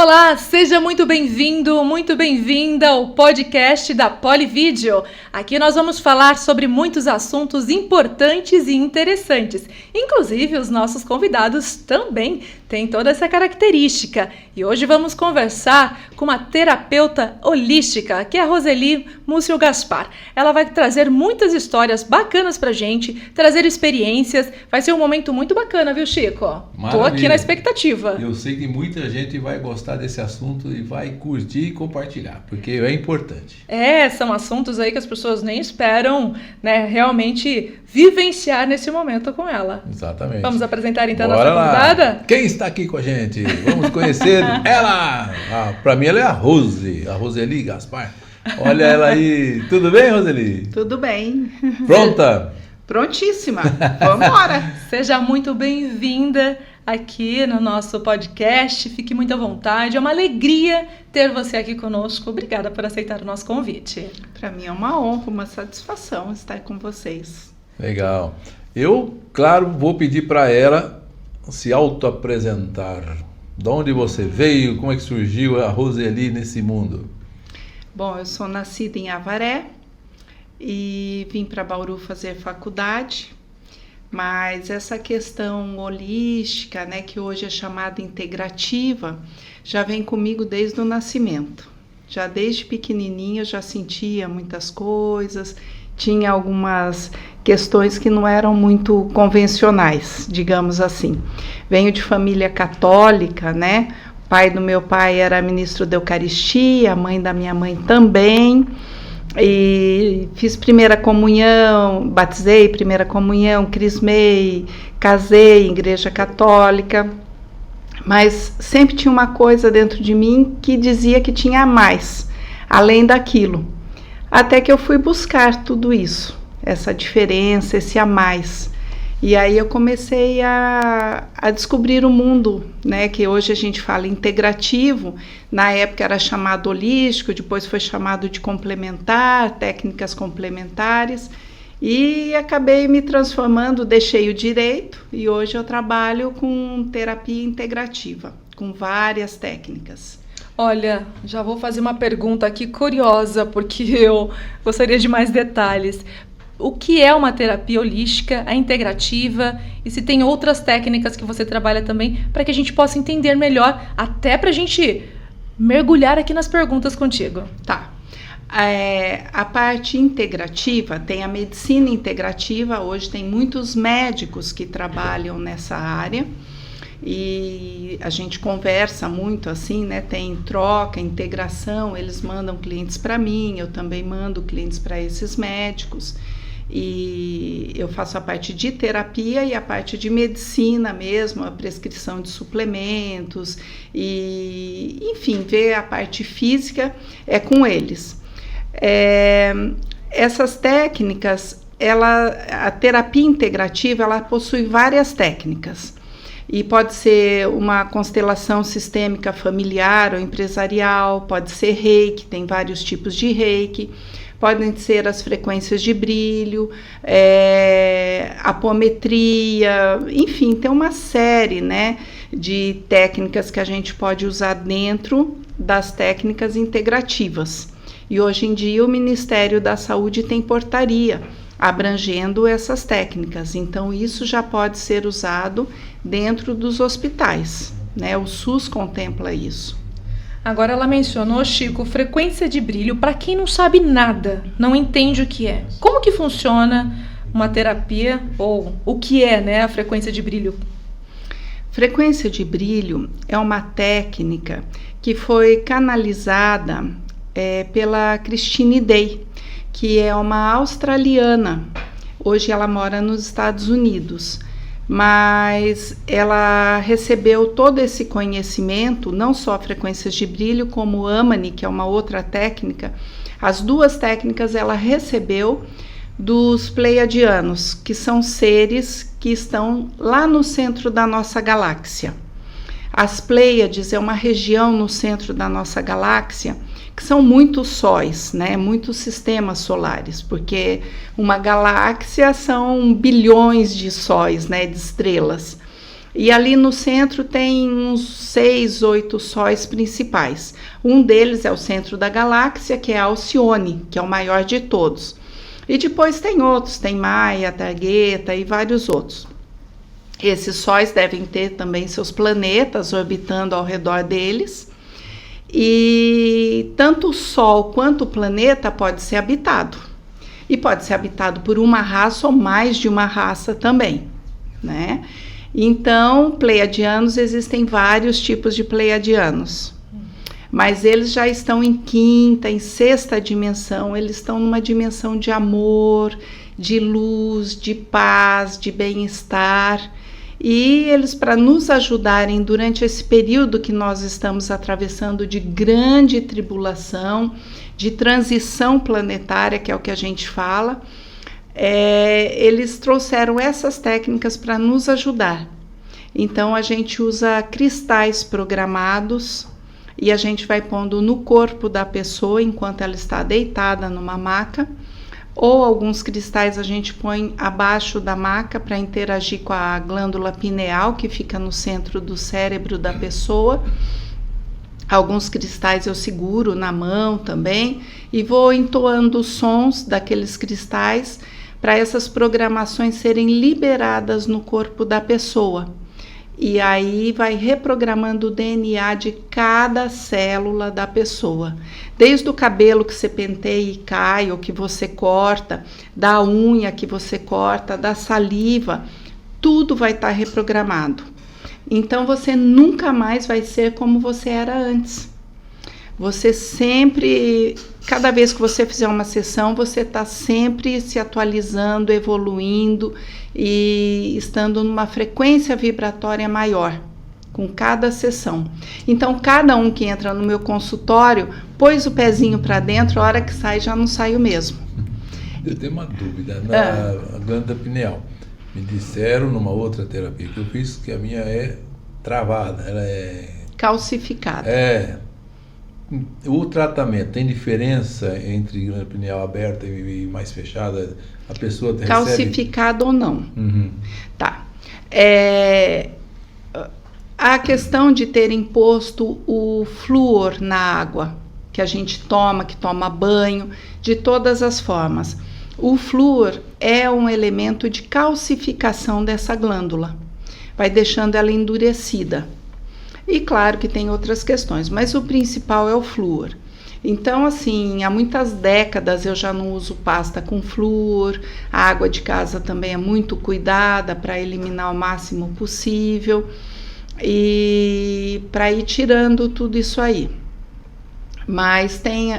Olá, seja muito bem-vindo, muito bem-vinda ao podcast da Polivídeo. Aqui nós vamos falar sobre muitos assuntos importantes e interessantes. Inclusive, os nossos convidados também têm toda essa característica. E hoje vamos conversar com uma terapeuta holística, que é a Roseli Múcio Gaspar. Ela vai trazer muitas histórias bacanas pra gente, trazer experiências. Vai ser um momento muito bacana, viu, Chico? Maravilha. Tô aqui na expectativa. Eu sei que muita gente vai gostar desse assunto e vai curtir e compartilhar, porque é importante. São assuntos aí que as pessoas nem esperam, né, realmente vivenciar nesse momento com ela. Exatamente. Vamos apresentar então a Bora nossa convidada? lá. Quem está aqui com a gente? Vamos conhecer ela! Para mim ela é a Roseli Gaspar. Olha ela aí. Tudo bem, Roseli? Tudo bem. Pronta? Prontíssima. Vamos embora. Seja muito bem-vinda aqui no nosso podcast. Fique muito à vontade. É uma alegria ter você aqui conosco. Obrigada por aceitar o nosso convite. Para mim é uma honra, uma satisfação estar com vocês. Legal. Eu, claro, vou pedir para ela se auto-apresentar. De onde você veio? Como é que surgiu a Roseli nesse mundo? Bom, eu sou nascida em Avaré e vim para Bauru fazer faculdade, mas essa questão holística, né, que hoje é chamada integrativa, já vem comigo desde o nascimento. Já desde pequenininha eu já sentia muitas coisas, tinha algumas questões que não eram muito convencionais, digamos assim. Venho de família católica, né? O pai do meu pai era ministro da Eucaristia, a mãe da minha mãe também. E fiz primeira comunhão, batizei primeira comunhão, crismei, casei em igreja católica. Mas sempre tinha uma coisa dentro de mim que dizia que tinha mais, além daquilo. Até que eu fui buscar tudo isso, essa diferença, esse a mais. E aí eu comecei a descobrir o mundo, né, que hoje a gente fala integrativo, na época era chamado holístico, depois foi chamado de complementar, técnicas complementares, e acabei me transformando, deixei o direito, e hoje eu trabalho com terapia integrativa, com várias técnicas. Olha, já vou fazer uma pergunta aqui curiosa, porque eu gostaria de mais detalhes. O que é uma terapia holística, a integrativa, e se tem outras técnicas que você trabalha também, para que a gente possa entender melhor, até para a gente mergulhar aqui nas perguntas contigo. Tá. A parte integrativa, tem a medicina integrativa, hoje tem muitos médicos que trabalham nessa área, e a gente conversa muito assim, né? Tem troca, integração, eles mandam clientes para mim, eu também mando clientes para esses médicos. E eu faço a parte de terapia e a parte de medicina mesmo, a prescrição de suplementos e, enfim, ver a parte física é com eles. Essas técnicas, a terapia integrativa, ela possui várias técnicas. E pode ser uma constelação sistêmica familiar ou empresarial, pode ser reiki, tem vários tipos de reiki. Podem ser as frequências de brilho, apometria, enfim, tem uma série, né, de técnicas que a gente pode usar dentro das técnicas integrativas. E hoje em dia o Ministério da Saúde tem portaria abrangendo essas técnicas, então isso já pode ser usado dentro dos hospitais, né? O SUS contempla isso. Agora ela mencionou, Chico, frequência de brilho. Para quem não sabe nada, não entende o que é. Como que funciona uma terapia ou o que é, né, a frequência de brilho? Frequência de brilho é uma técnica que foi canalizada pela Christine Day, que é uma australiana. Hoje ela mora nos Estados Unidos. Mas ela recebeu todo esse conhecimento, não só frequências de brilho, como o Amani, que é uma outra técnica. As duas técnicas ela recebeu dos pleiadianos, que são seres que estão lá no centro da nossa galáxia. As Pleiades é uma região no centro da nossa galáxia, que são muitos sóis, né? Muitos sistemas solares, porque uma galáxia são bilhões de sóis, né? De estrelas. E ali no centro tem uns 6, 8 sóis principais. Um deles é o centro da galáxia, que é Alcione, que é o maior de todos. E depois tem outros, tem Maia, Targheta e vários outros. Esses sóis devem ter também seus planetas orbitando ao redor deles. E tanto o Sol quanto o planeta pode ser habitado. E pode ser habitado por uma raça ou mais de uma raça também, né? Então, pleiadianos, existem vários tipos de pleiadianos, mas eles já estão em quinta, em sexta dimensão, eles estão numa dimensão de amor, de luz, de paz, de bem-estar, e eles, para nos ajudarem durante esse período que nós estamos atravessando de grande tribulação, de transição planetária, que é o que a gente fala, eles trouxeram essas técnicas para nos ajudar. Então a gente usa cristais programados e a gente vai pondo no corpo da pessoa enquanto ela está deitada numa maca, ou alguns cristais a gente põe abaixo da maca para interagir com a glândula pineal que fica no centro do cérebro da pessoa. Alguns cristais eu seguro na mão também e vou entoando os sons daqueles cristais para essas programações serem liberadas no corpo da pessoa. E aí vai reprogramando o DNA de cada célula da pessoa. Desde o cabelo que você penteia e cai, ou que você corta, da unha que você corta, da saliva, tudo vai estar reprogramado. Então você nunca mais vai ser como você era antes. Você sempre, cada vez que você fizer uma sessão, você está sempre se atualizando, evoluindo e estando numa frequência vibratória maior com cada sessão. Então, cada um que entra no meu consultório, pôs o pezinho para dentro, a hora que sai já não sai o mesmo. Eu tenho uma dúvida, na glândula pineal. Me disseram numa outra terapia que eu fiz que a minha é travada, ela é... calcificada. O tratamento tem diferença entre glândula pineal aberta e mais fechada? A pessoa recebe... Calcificada ou não. Uhum. Tá. A questão de terem posto o flúor na água, que a gente toma, que toma banho, de todas as formas. O flúor é um elemento de calcificação dessa glândula. Vai deixando ela endurecida. E claro que tem outras questões, mas o principal é o flúor. Então, assim, há muitas décadas eu já não uso pasta com flúor, a água de casa também é muito cuidada para eliminar o máximo possível e para ir tirando tudo isso aí. Mas tem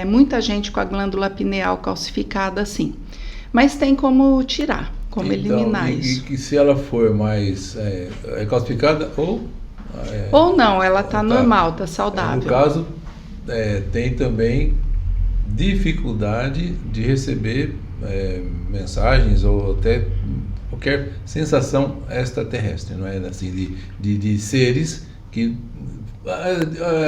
muita gente com a glândula pineal calcificada, sim. Mas tem como tirar, como eliminar isso. E se ela for mais calcificada ou não, ela está normal, está saudável. No caso, tem também dificuldade de receber mensagens ou até qualquer sensação extraterrestre, não é? Assim, de seres que...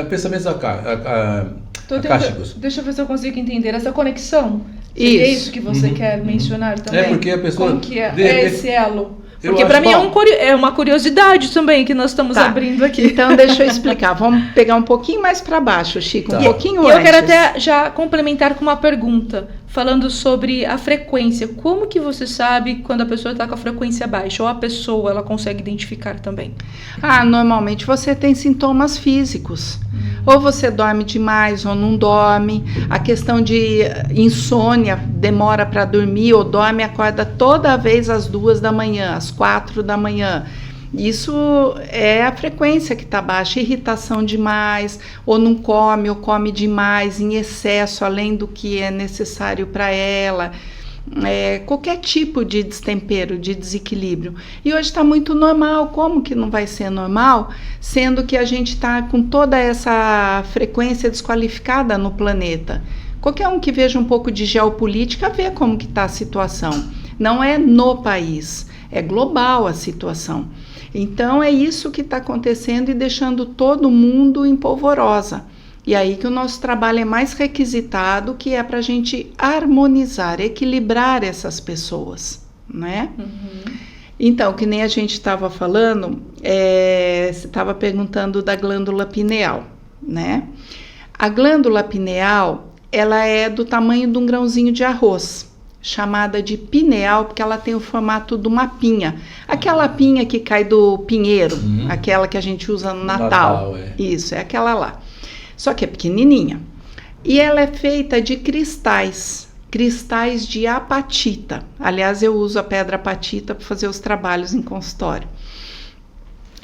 pensamentos acásticos. Deixa eu ver se eu consigo entender essa conexão. É isso que você quer mencionar também? Porque a pessoa... Como que é esse elo? Porque para mim é uma curiosidade também que nós estamos abrindo aqui. Então deixa eu explicar. Vamos pegar um pouquinho mais para baixo, Chico, um pouquinho antes. Eu quero até já complementar com uma pergunta, falando sobre a frequência. Como que você sabe quando a pessoa está com a frequência baixa? Ou a pessoa, ela consegue identificar também? Normalmente você tem sintomas físicos. Ou você dorme demais ou não dorme. A questão de insônia, demora para dormir ou dorme e acorda toda vez às 2 da manhã, às 4 da manhã. Isso é a frequência que está baixa, irritação demais, ou não come, ou come demais, em excesso, além do que é necessário para ela. Qualquer tipo de destempero, de desequilíbrio. E hoje está muito normal. Como que não vai ser normal, sendo que a gente está com toda essa frequência desqualificada no planeta? Qualquer um que veja um pouco de geopolítica vê como que está a situação. Não é no país, é global a situação. Então é isso que está acontecendo e deixando todo mundo em polvorosa. E aí que o nosso trabalho é mais requisitado, que é para a gente harmonizar, equilibrar essas pessoas, né? Então, que nem a gente estava falando, você estava perguntando da glândula pineal, né? A glândula pineal, ela é do tamanho de um grãozinho de arroz, chamada de pineal, porque ela tem o formato de uma pinha. Aquela pinha que cai do pinheiro, aquela que a gente usa no Natal. Isso, é aquela lá. Só que é pequenininha. E ela é feita de cristais de apatita. Aliás, eu uso a pedra apatita para fazer os trabalhos em consultório.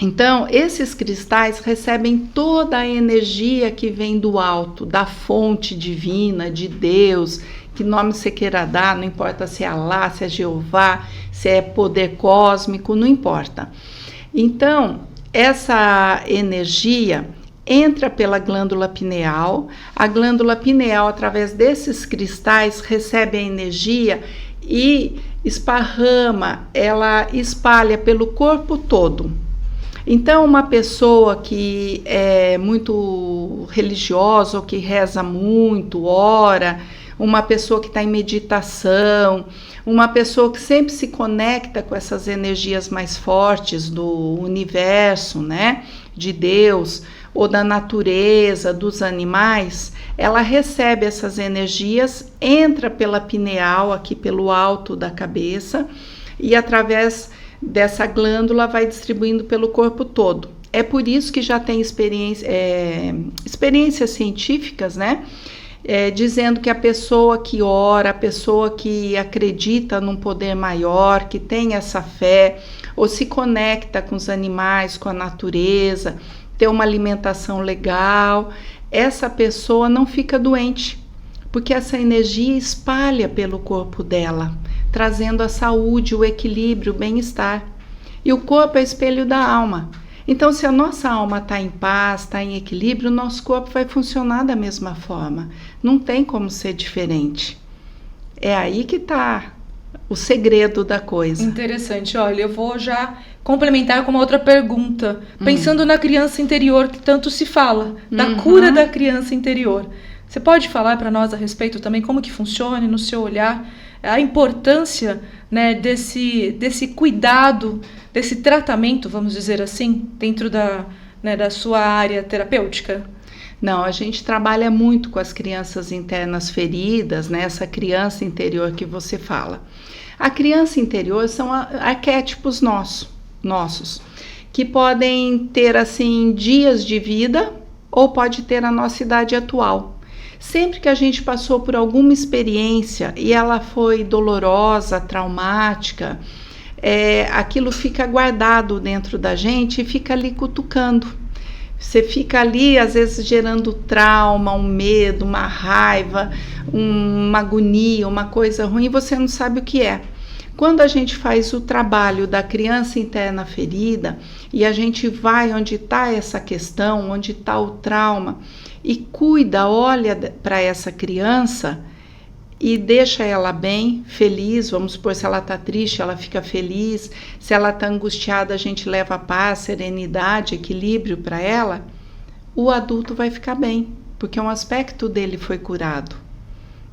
Então, esses cristais recebem toda a energia que vem do alto, da fonte divina, de Deus, que nome você queira dar, não importa se é Alá, se é Jeová, se é poder cósmico, não importa. Então, essa energia entra pela glândula pineal, a glândula pineal, através desses cristais, recebe a energia e esparrama, ela espalha pelo corpo todo. Então, uma pessoa que é muito religiosa, ou que reza muito, ora, uma pessoa que está em meditação, uma pessoa que sempre se conecta com essas energias mais fortes do universo, né, de Deus, ou da natureza, dos animais, ela recebe essas energias, entra pela pineal, aqui pelo alto da cabeça, e através dessa glândula vai distribuindo pelo corpo todo. É por isso que já tem experiências científicas, né? Dizendo que a pessoa que ora, a pessoa que acredita num poder maior, que tem essa fé, ou se conecta com os animais, com a natureza, ter uma alimentação legal, essa pessoa não fica doente, porque essa energia espalha pelo corpo dela, trazendo a saúde, o equilíbrio, o bem-estar. E o corpo é espelho da alma. Então, se a nossa alma está em paz, está em equilíbrio, o nosso corpo vai funcionar da mesma forma. Não tem como ser diferente. É aí que está o segredo da coisa. Interessante. Olha, eu vou já complementar com uma outra pergunta. Pensando na criança interior, que tanto se fala, da cura da criança interior. Você pode falar para nós a respeito também como que funciona, no seu olhar, a importância, né, desse cuidado, desse tratamento, vamos dizer assim, dentro da sua área terapêutica? Não, a gente trabalha muito com as crianças internas feridas, né, essa criança interior que você fala. A criança interior são arquétipos nossos, que podem ter, assim, dias de vida ou pode ter a nossa idade atual. Sempre que a gente passou por alguma experiência e ela foi dolorosa, traumática, aquilo fica guardado dentro da gente e fica ali cutucando. Você fica ali, às vezes, gerando trauma, um medo, uma raiva, uma agonia, uma coisa ruim, e você não sabe o que é. Quando a gente faz o trabalho da criança interna ferida e a gente vai onde está essa questão, onde está o trauma, e cuida, olha para essa criança e deixa ela bem, feliz, vamos supor, se ela está triste, ela fica feliz, se ela está angustiada, a gente leva paz, serenidade, equilíbrio para ela, o adulto vai ficar bem, porque um aspecto dele foi curado.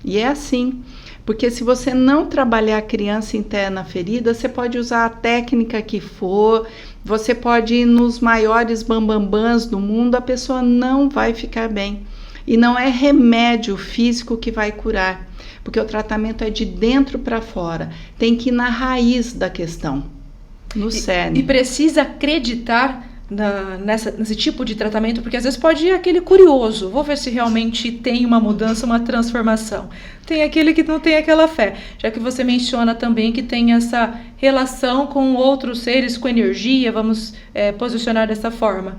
E é assim, porque se você não trabalhar a criança interna ferida, você pode usar a técnica que for, você pode ir nos maiores bambambãs do mundo, a pessoa não vai ficar bem. E não é remédio físico que vai curar, porque o tratamento é de dentro para fora, tem que ir na raiz da questão, no cerne. E precisa acreditar nesse tipo de tratamento, porque às vezes pode ir aquele curioso, vou ver se realmente tem uma mudança, uma transformação. Tem aquele que não tem aquela fé, já que você menciona também que tem essa relação com outros seres, com energia, vamos posicionar dessa forma.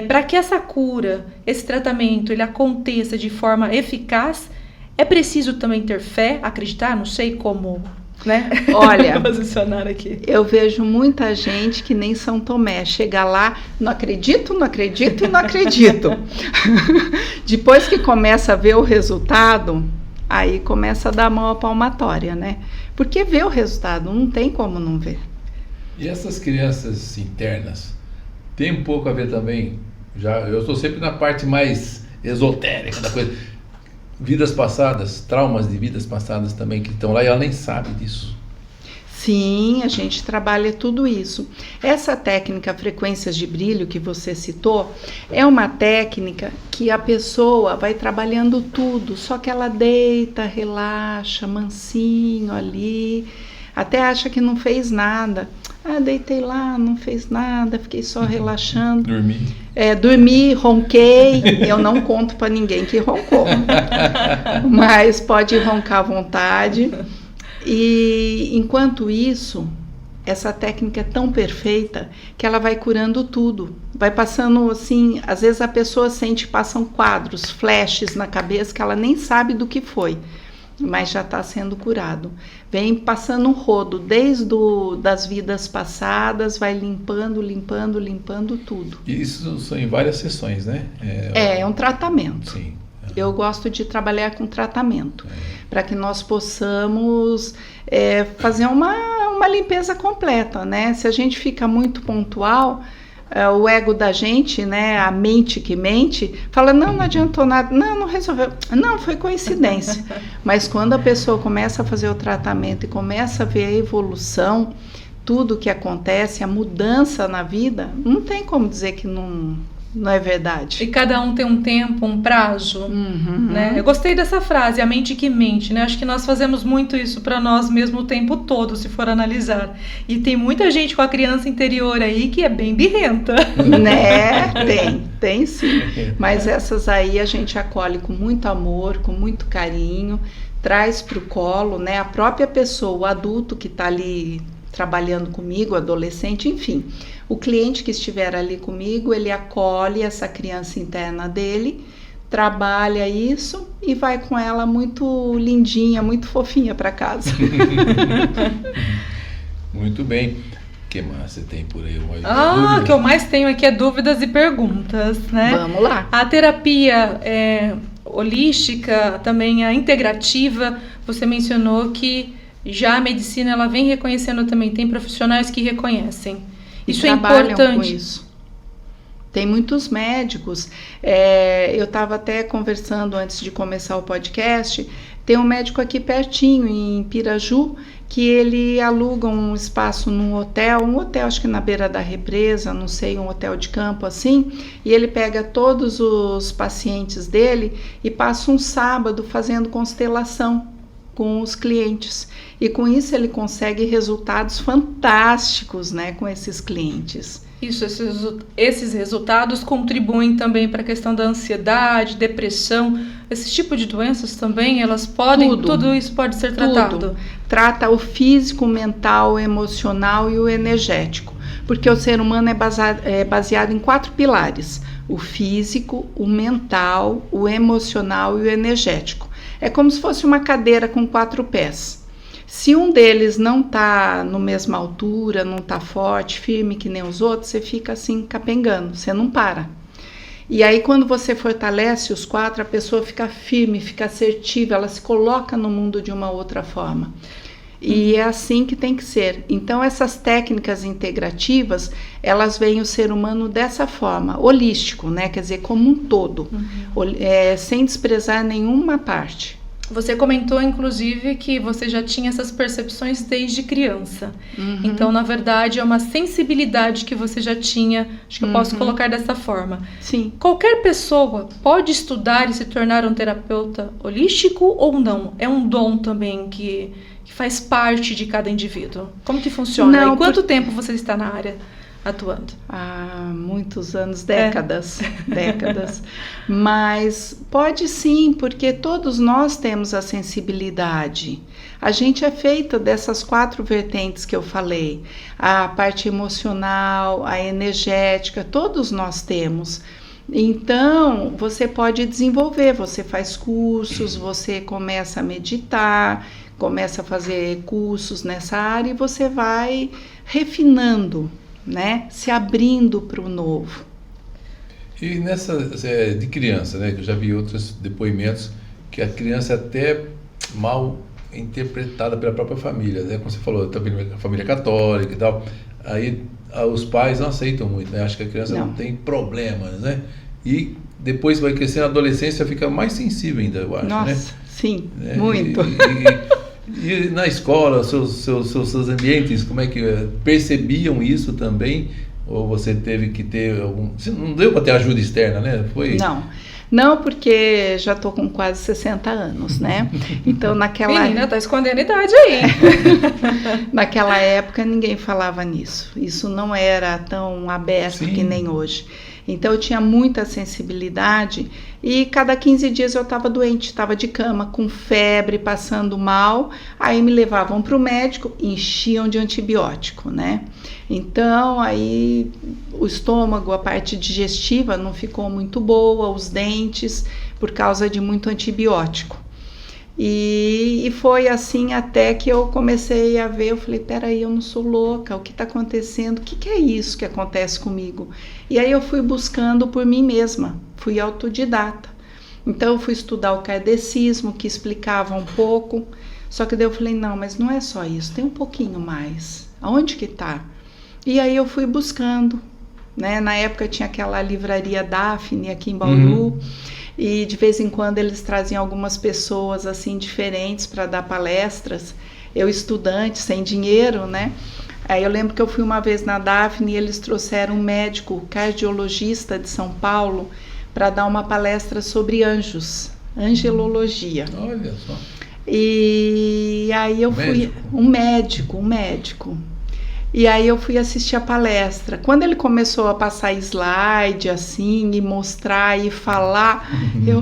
Para que essa cura, esse tratamento, ele aconteça de forma eficaz, é preciso também ter fé, acreditar, não sei como, né? Olha, posicionar aqui. Eu vejo muita gente que nem São Tomé, chega lá, não acredito, não acredito e não acredito. Depois que começa a ver o resultado, aí começa a dar a mão à palmatória, né? Porque vê o resultado, não tem como não ver. E essas crianças internas, tem um pouco a ver também, eu estou sempre na parte mais esotérica da coisa, vidas passadas, traumas de vidas passadas também que estão lá e ela nem sabe disso. Sim, a gente trabalha tudo isso. Essa técnica frequências de brilho que você citou é uma técnica que a pessoa vai trabalhando tudo, só que ela deita, relaxa, mansinho ali, até acha que não fez nada. Ah, deitei lá, não fez nada, fiquei só relaxando. Dormi, ronquei. Eu não conto para ninguém que roncou, mas pode roncar à vontade. E enquanto isso, essa técnica é tão perfeita que ela vai curando tudo. Vai passando assim, às vezes a pessoa sente, passam quadros, flashes na cabeça que ela nem sabe do que foi, mas já está sendo curado. Vem passando um rodo desde das vidas passadas, vai limpando tudo. E isso são em várias sessões, né? É um tratamento. Sim. Eu gosto de trabalhar com tratamento, para que nós possamos fazer uma limpeza completa, né? Se a gente fica muito pontual, o ego da gente, né, a mente que mente, fala, não adiantou nada, não resolveu, não, foi coincidência. Mas quando a pessoa começa a fazer o tratamento e começa a ver a evolução, tudo que acontece, a mudança na vida, não tem como dizer que não é verdade. E cada um tem um tempo, um prazo, né? Eu gostei dessa frase, a mente que mente, né? Acho que nós fazemos muito isso para nós mesmo o tempo todo, se for analisar. E tem muita gente com a criança interior aí que é bem birrenta. Né? Tem sim. Mas essas aí a gente acolhe com muito amor, com muito carinho, traz para o colo, né? A própria pessoa, o adulto que está ali trabalhando comigo, adolescente, enfim. O cliente que estiver ali comigo, ele acolhe essa criança interna dele, trabalha isso e vai com ela muito lindinha, muito fofinha para casa. Muito bem. O que mais você tem por aí? O que eu mais tenho aqui é dúvidas e perguntas, né? Vamos lá. A terapia holística, também a integrativa, você mencionou que já a medicina ela vem reconhecendo também, tem profissionais que reconhecem. Isso é importante. Com isso. Tem muitos médicos. Eu estava até conversando antes de começar o podcast. Tem um médico aqui pertinho, em Piraju, que ele aluga um espaço num hotel, acho que na beira da represa, não sei, um hotel de campo assim, e ele pega todos os pacientes dele e passa um sábado fazendo constelação com os clientes. E com isso ele consegue resultados fantásticos, né, com esses clientes. Isso, esses resultados contribuem também para a questão da ansiedade, depressão, esse tipo de doenças também, elas podem, tudo isso pode ser tratado? Tudo. Trata o físico, o mental, o emocional e o energético, porque o ser humano é baseado em 4 pilares, o físico, o mental, o emocional e o energético. É como se fosse uma cadeira com 4 pés. Se um deles não está na mesma altura, não está forte, firme que nem os outros, você fica assim capengando, você não para. E aí quando você fortalece os 4, a pessoa fica firme, fica assertiva, ela se coloca no mundo de uma outra forma. E é assim que tem que ser. Então essas técnicas integrativas, elas veem o ser humano dessa forma, holístico, né? Quer dizer, como um todo, sem desprezar nenhuma parte. Você comentou, inclusive, que você já tinha essas percepções desde criança. Então, na verdade, é uma sensibilidade que você já tinha, acho que eu posso colocar dessa forma. Sim. Qualquer pessoa pode estudar e se tornar um terapeuta holístico ou não? É um dom também que faz parte de cada indivíduo. Como que funciona? E quanto tempo você está na área atuando? Há muitos anos, décadas. Mas pode sim, porque todos nós temos a sensibilidade. A gente é feita dessas 4 vertentes que eu falei. A parte emocional, a energética, todos nós temos. Então, você pode desenvolver, você faz cursos, você começa a meditar, começa a fazer cursos nessa área e você vai refinando, né? Se abrindo para o novo. E nessa de criança, né? Que eu já vi outros depoimentos que a criança é até mal interpretada pela própria família, né? Como você falou, também a família católica e tal. Aí os pais não aceitam muito, né? Acho que a criança não tem problemas, né? E depois vai crescendo, a adolescência fica mais sensível ainda, eu acho, né? Nossa, sim, muito. E na escola, seus ambientes, como é que percebiam isso também? Ou você teve que ter algum... Não deu para ter ajuda externa, né? Foi... Não, porque já estou com quase 60 anos, né? Então, Menina, tá escondendo a idade aí. Naquela época, ninguém falava nisso. Isso não era tão aberto Sim. que nem hoje. Então, eu tinha muita sensibilidade e cada 15 dias eu estava doente, estava de cama, com febre, passando mal. Aí me levavam para o médico, enchiam de antibiótico, né? Então, aí o estômago, a parte digestiva não ficou muito boa, os dentes, por causa de muito antibiótico. E foi assim até que eu comecei a ver, eu falei, peraí, eu não sou louca, o que está acontecendo? O que é isso que acontece comigo? E aí eu fui buscando por mim mesma, fui autodidata. Então eu fui estudar o kardecismo, que explicava um pouco, só que daí eu falei, não, mas não é só isso, tem um pouquinho mais. Aonde que está? E aí eu fui buscando, né? Na época tinha aquela livraria Daphne aqui em Bauru, e de vez em quando eles traziam algumas pessoas assim diferentes para dar palestras. Eu estudante, sem dinheiro, né? Aí eu lembro que eu fui uma vez na Daphne e eles trouxeram um médico cardiologista de São Paulo para dar uma palestra sobre anjos, angelologia. Olha só. E aí eu fui... Um médico. E aí eu fui assistir a palestra. Quando ele começou a passar slide assim, e mostrar e falar, eu...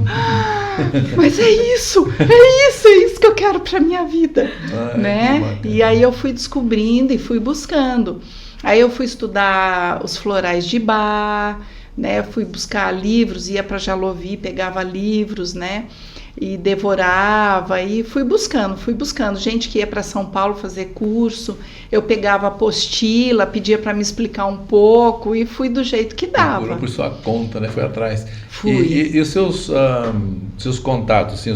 mas é isso que eu quero para minha vida, né? E aí eu fui descobrindo e fui buscando. Aí eu fui estudar os florais de Bach, né? Eu fui buscar livros, ia para Jalovi, pegava livros, né? E devorava e fui buscando. Gente que ia para São Paulo fazer curso, eu pegava a apostila, pedia para me explicar um pouco e fui do jeito que dava. Procurou por sua conta, né? Foi atrás. Fui. E os seus contatos, assim,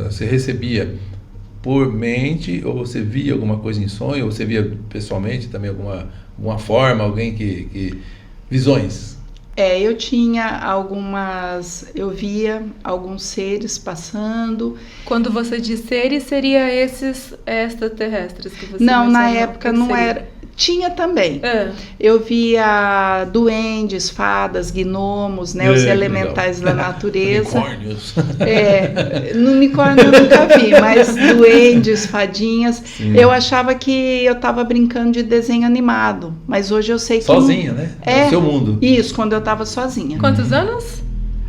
você recebia por mente ou você via alguma coisa em sonho ou você via pessoalmente também alguma forma, alguém que visões? Eu via alguns seres passando. Quando você diz seres, seria esses extraterrestres que você Não, na mencionou, época não seria? era. Tinha também. Eu via duendes, fadas, gnomos, né, os elementais da natureza. Unicórnios. No unicórnio eu nunca vi, mas duendes, fadinhas. Sim. Eu achava que eu estava brincando de desenho animado, mas hoje eu sei que... Sozinha, né? É o seu mundo. Isso, quando eu estava sozinha. Quantos anos?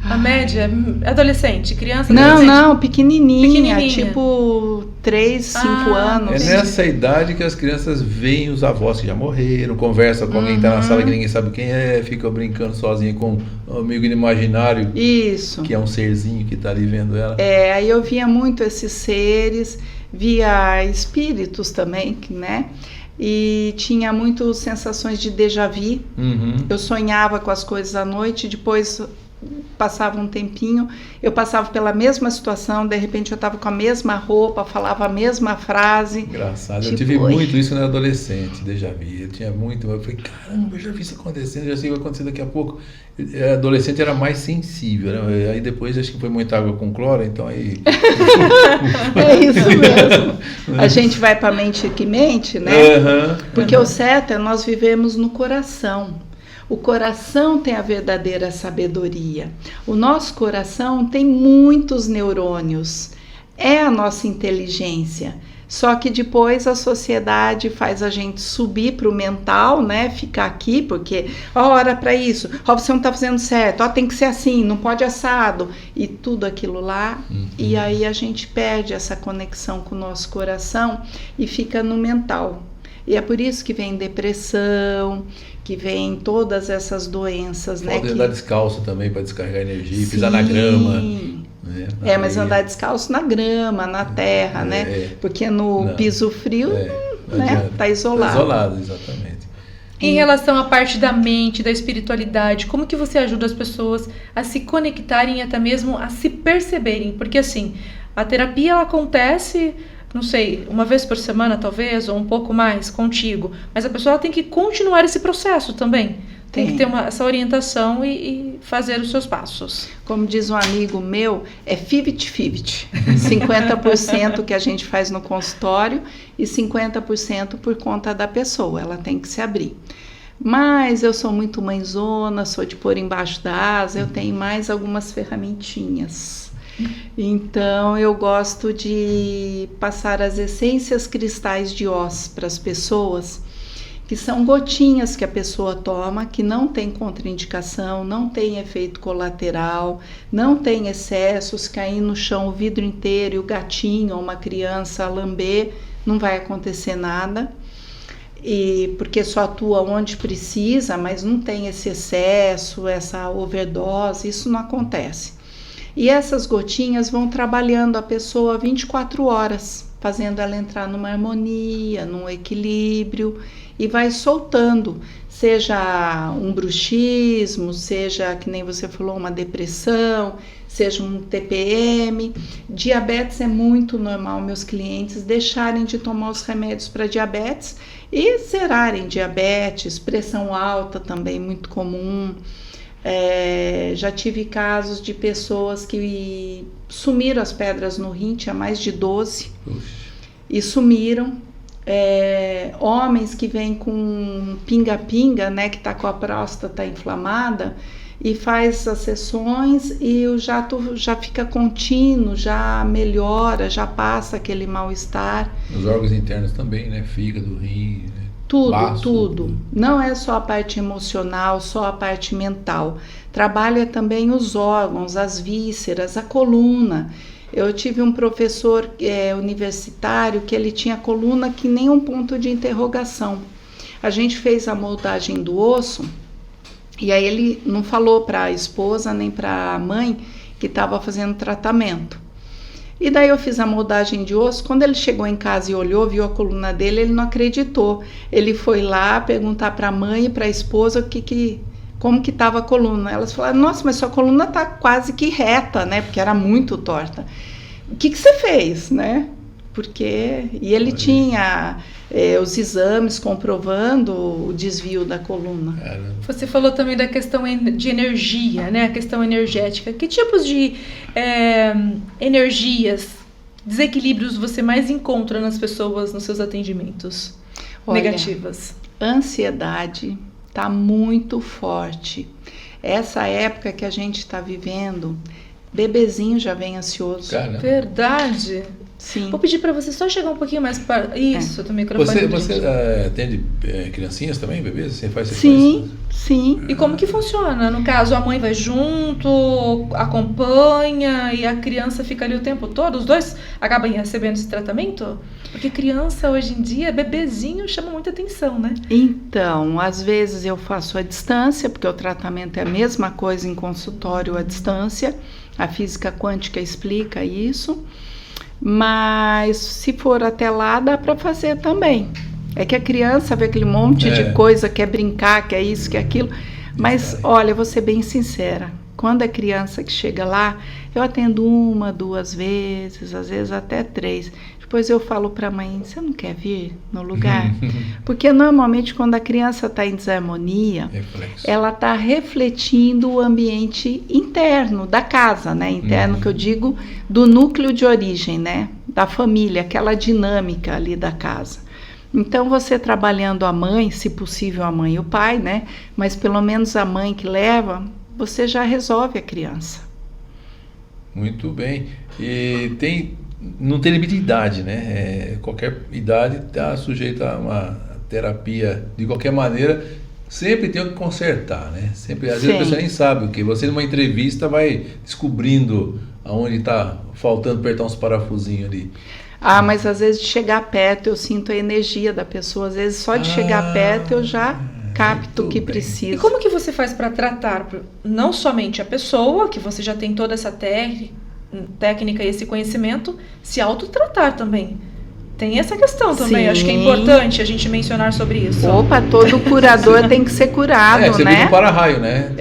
A média? Adolescente? Criança? Não, pequenininha, Pequenininha. tipo 3, 5 anos. É nessa idade que as crianças veem os avós que já morreram, conversam com alguém que está na sala que ninguém sabe quem é, ficam brincando sozinha com um amigo imaginário. Isso. Que é um serzinho que está ali vendo ela. Aí eu via muito esses seres, via espíritos também, né? E tinha muitas sensações de déjà vu. Eu sonhava com as coisas à noite, depois passava um tempinho, eu passava pela mesma situação, de repente eu estava com a mesma roupa, falava a mesma frase. Engraçado, eu tive muito isso na adolescente, déjà vu. Eu tinha muito, eu falei, caramba, eu já vi isso acontecendo, já sei o que vai acontecer daqui a pouco. Adolescente era mais sensível, né? Aí depois acho que foi muita água com cloro, então aí... É isso mesmo. A gente vai para a mente que mente, né? Porque o certo é nós vivemos no coração. O coração tem a verdadeira sabedoria. O nosso coração tem muitos neurônios. É a nossa inteligência. Só que depois a sociedade faz a gente subir para o mental, né? Ficar aqui, porque, hora para isso, você não está fazendo certo, tem que ser assim, não pode assado, e tudo aquilo lá. E aí a gente perde essa conexão com o nosso coração e fica no mental. E é por isso que vem depressão, que vem todas essas doenças, né? Pode andar descalço também para descarregar energia, pisar na grama. Né? Mas andar descalço na grama, na terra, né? Porque no piso frio, né? Tá isolado. Tá isolado, exatamente. Em relação à parte da mente, da espiritualidade, como que você ajuda as pessoas a se conectarem e até mesmo a se perceberem? Porque assim, a terapia ela acontece... não sei, uma vez por semana talvez, ou um pouco mais contigo, mas a pessoa tem que continuar esse processo também. Tem que ter essa orientação e fazer os seus passos. Como diz um amigo meu, é 50-50. 50% que a gente faz no consultório e 50% por conta da pessoa. Ela tem que se abrir. Mas eu sou muito mãezona, sou de pôr embaixo da asa, eu tenho mais algumas ferramentinhas. Então eu gosto de passar as essências cristais de Oz para as pessoas, que são gotinhas que a pessoa toma, que não tem contraindicação, não tem efeito colateral, não tem excessos, cair no chão o vidro inteiro e o gatinho ou uma criança lamber, não vai acontecer nada. E porque só atua onde precisa, mas não tem esse excesso, essa overdose, isso não acontece. E essas gotinhas vão trabalhando a pessoa 24 horas, fazendo ela entrar numa harmonia, num equilíbrio, e vai soltando, seja um bruxismo, seja, que nem você falou, uma depressão, seja um TPM. Diabetes é muito normal meus clientes deixarem de tomar os remédios para diabetes e zerarem diabetes, pressão alta também muito comum. Já tive casos de pessoas que sumiram as pedras no rim, tinha mais de 12, e sumiram. Homens que vêm com pinga-pinga, né, que está com a próstata inflamada, e faz as sessões e o jato já fica contínuo, já melhora, já passa aquele mal-estar. Os órgãos internos também, né? Fígado, rim, né? Tudo. Não é só a parte emocional, só a parte mental. Trabalha também os órgãos, as vísceras, a coluna. Eu tive um professor universitário que ele tinha a coluna que nem um ponto de interrogação. A gente fez a moldagem do osso e aí ele não falou para a esposa nem para a mãe que estava fazendo tratamento. E daí eu fiz a moldagem de osso. Quando ele chegou em casa e olhou, viu a coluna dele, ele não acreditou. Ele foi lá perguntar para a mãe e para a esposa como que estava a coluna. Elas falaram: nossa, mas sua coluna está quase que reta, né? Porque era muito torta. O que você fez, né? E ele tinha os exames comprovando o desvio da coluna. Você falou também da questão de energia, né? A questão energética. Que tipos de energias, desequilíbrios você mais encontra nas pessoas nos seus atendimentos? Olha, negativas? Ansiedade está muito forte. Essa época que a gente está vivendo, bebezinho já vem ansioso. Caramba. Verdade. Sim. Vou pedir para você só chegar um pouquinho mais para isso, do microfone. Você atende criancinhas também, bebês? Você faz Sim. E como que funciona? No caso, a mãe vai junto, acompanha e a criança fica ali o tempo todo? Os dois acabam recebendo esse tratamento? Porque criança hoje em dia, bebezinho, chama muita atenção, né? Então, às vezes eu faço à distância, porque o tratamento é a mesma coisa em consultório à distância. A física quântica explica isso. Mas se for até lá, dá para fazer também. É que a criança vê aquele monte de coisa, quer brincar, quer isso, quer aquilo. Mas, olha, eu vou ser bem sincera. Quando é criança que chega lá, eu atendo 1, 2 vezes, às vezes até 3. Depois eu falo para a mãe: você não quer vir no lugar? Porque normalmente quando a criança está em desarmonia, ela está refletindo o ambiente interno da casa, né? Interno que eu digo do núcleo de origem, né? Da família, aquela dinâmica ali da casa. Então você trabalhando a mãe, se possível a mãe e o pai, né? Mas pelo menos a mãe que leva, você já resolve a criança. Muito bem. E não tem limite de idade, né? Qualquer idade está sujeita a uma terapia de qualquer maneira. Sempre tem o que consertar, né? Sempre, às vezes a pessoa nem sabe o que. Você numa entrevista vai descobrindo aonde está faltando apertar uns parafusinhos ali. Mas às vezes de chegar perto eu sinto a energia da pessoa. Às vezes só de chegar perto eu já capto o que precisa. E como que você faz para tratar não somente a pessoa, que você já tem toda essa técnica e esse conhecimento, se autotratar também? Tem essa questão também. Acho que é importante a gente mencionar sobre isso. Opa, todo curador tem que ser curado, você né? Você para-raio, né?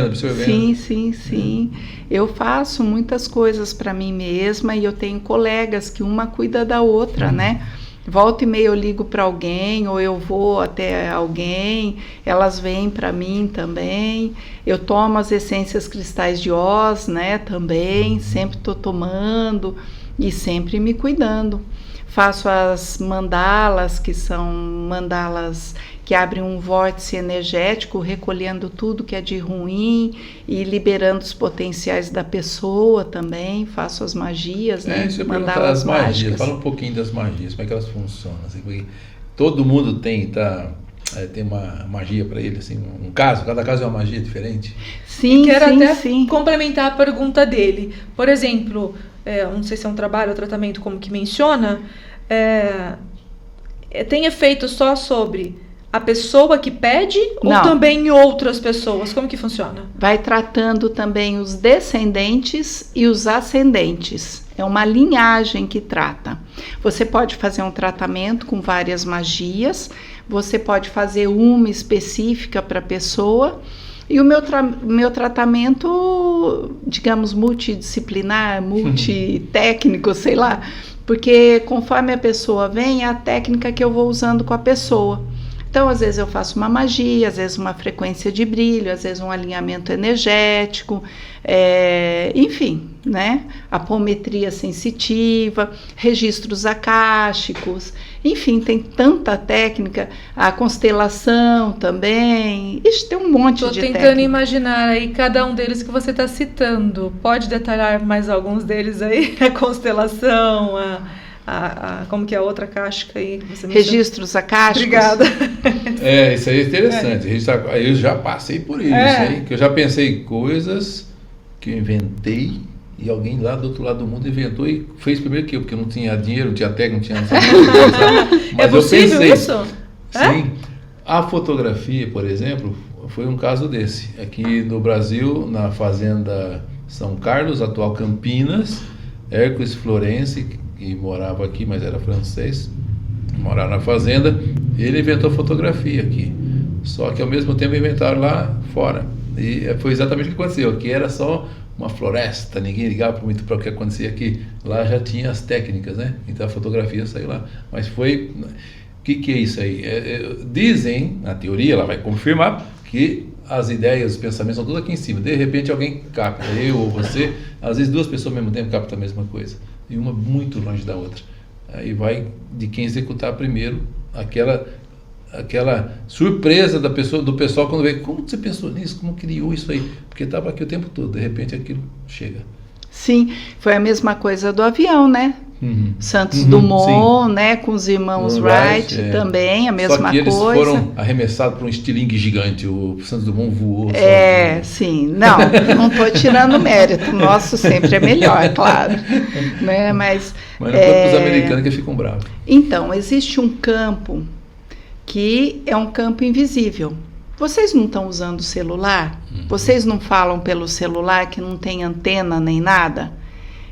Absorvendo. Sim. Eu faço muitas coisas para mim mesma e eu tenho colegas que uma cuida da outra, né? Volta e meia eu ligo para alguém, ou eu vou até alguém, elas vêm para mim também. Eu tomo as essências cristais de Oz, né, também, sempre estou tomando e sempre me cuidando. Faço as mandalas, que são mandalas que abrem um vórtice energético, recolhendo tudo que é de ruim e liberando os potenciais da pessoa também. Faço as magias, né? Isso eu ia perguntar as magias. Fala um pouquinho das magias, como é que elas funcionam. Assim, porque todo mundo tem uma magia para ele, assim, um caso, cada caso é uma magia diferente. Sim, quero até complementar a pergunta dele. Por exemplo, não sei se é um trabalho ou tratamento como que menciona, tem efeito só sobre a pessoa que pede ou também outras pessoas? Como que funciona? Vai tratando também os descendentes e os ascendentes. É uma linhagem que trata. Você pode fazer um tratamento com várias magias, você pode fazer uma específica para a pessoa. E o meu tratamento, digamos, multidisciplinar, multitécnico, sei lá, porque conforme a pessoa vem, é a técnica que eu vou usando com a pessoa. Então, às vezes eu faço uma magia, às vezes uma frequência de brilho, às vezes um alinhamento energético, enfim, né? Apometria sensitiva, registros akáshicos, enfim, tem tanta técnica, a constelação também, tem um monte de técnica. Estou tentando imaginar aí cada um deles que você está citando. Pode detalhar mais alguns deles aí? A constelação, como que é a outra akáshica aí? Registros akáshicos. Obrigada. Isso aí é interessante. Eu já passei por isso, aí, que eu já pensei coisas que eu inventei e alguém lá do outro lado do mundo inventou e fez primeiro que eu, porque eu não tinha dinheiro, não tinha técnica, não tinha... Mas é possível isso? Sim. A fotografia, por exemplo, foi um caso desse. Aqui no Brasil, na fazenda São Carlos, atual Campinas, Hércules Florense, que morava aqui, mas era francês, morava na fazenda, ele inventou fotografia aqui. Só que ao mesmo tempo inventaram lá fora. E foi exatamente o que aconteceu, que era só uma floresta, ninguém ligava muito para o que acontecia aqui. Lá já tinha as técnicas, né? Então a fotografia saiu lá. Mas foi... O que é isso aí? Dizem, na teoria, ela vai confirmar, que as ideias, os pensamentos são tudo aqui em cima. De repente alguém capta, eu ou você, às vezes duas pessoas ao mesmo tempo captam a mesma coisa. E uma muito longe da outra. Aí vai de quem executar primeiro aquela surpresa do pessoal quando vê, como você pensou nisso, como criou isso aí? Porque estava aqui o tempo todo, de repente aquilo chega. Sim, foi a mesma coisa do avião, né? Santos Dumont, né, com os irmãos Wright, também a mesma coisa. Só que eles foram arremessados por um estilingue gigante, o Santos Dumont voou. Sim, não estou tirando mérito, o nosso sempre é melhor, claro. Né? Mas não conta para os americanos que ficam bravos. Então, existe um campo que é um campo invisível. Vocês não estão usando o celular? Vocês não falam pelo celular que não tem antena nem nada?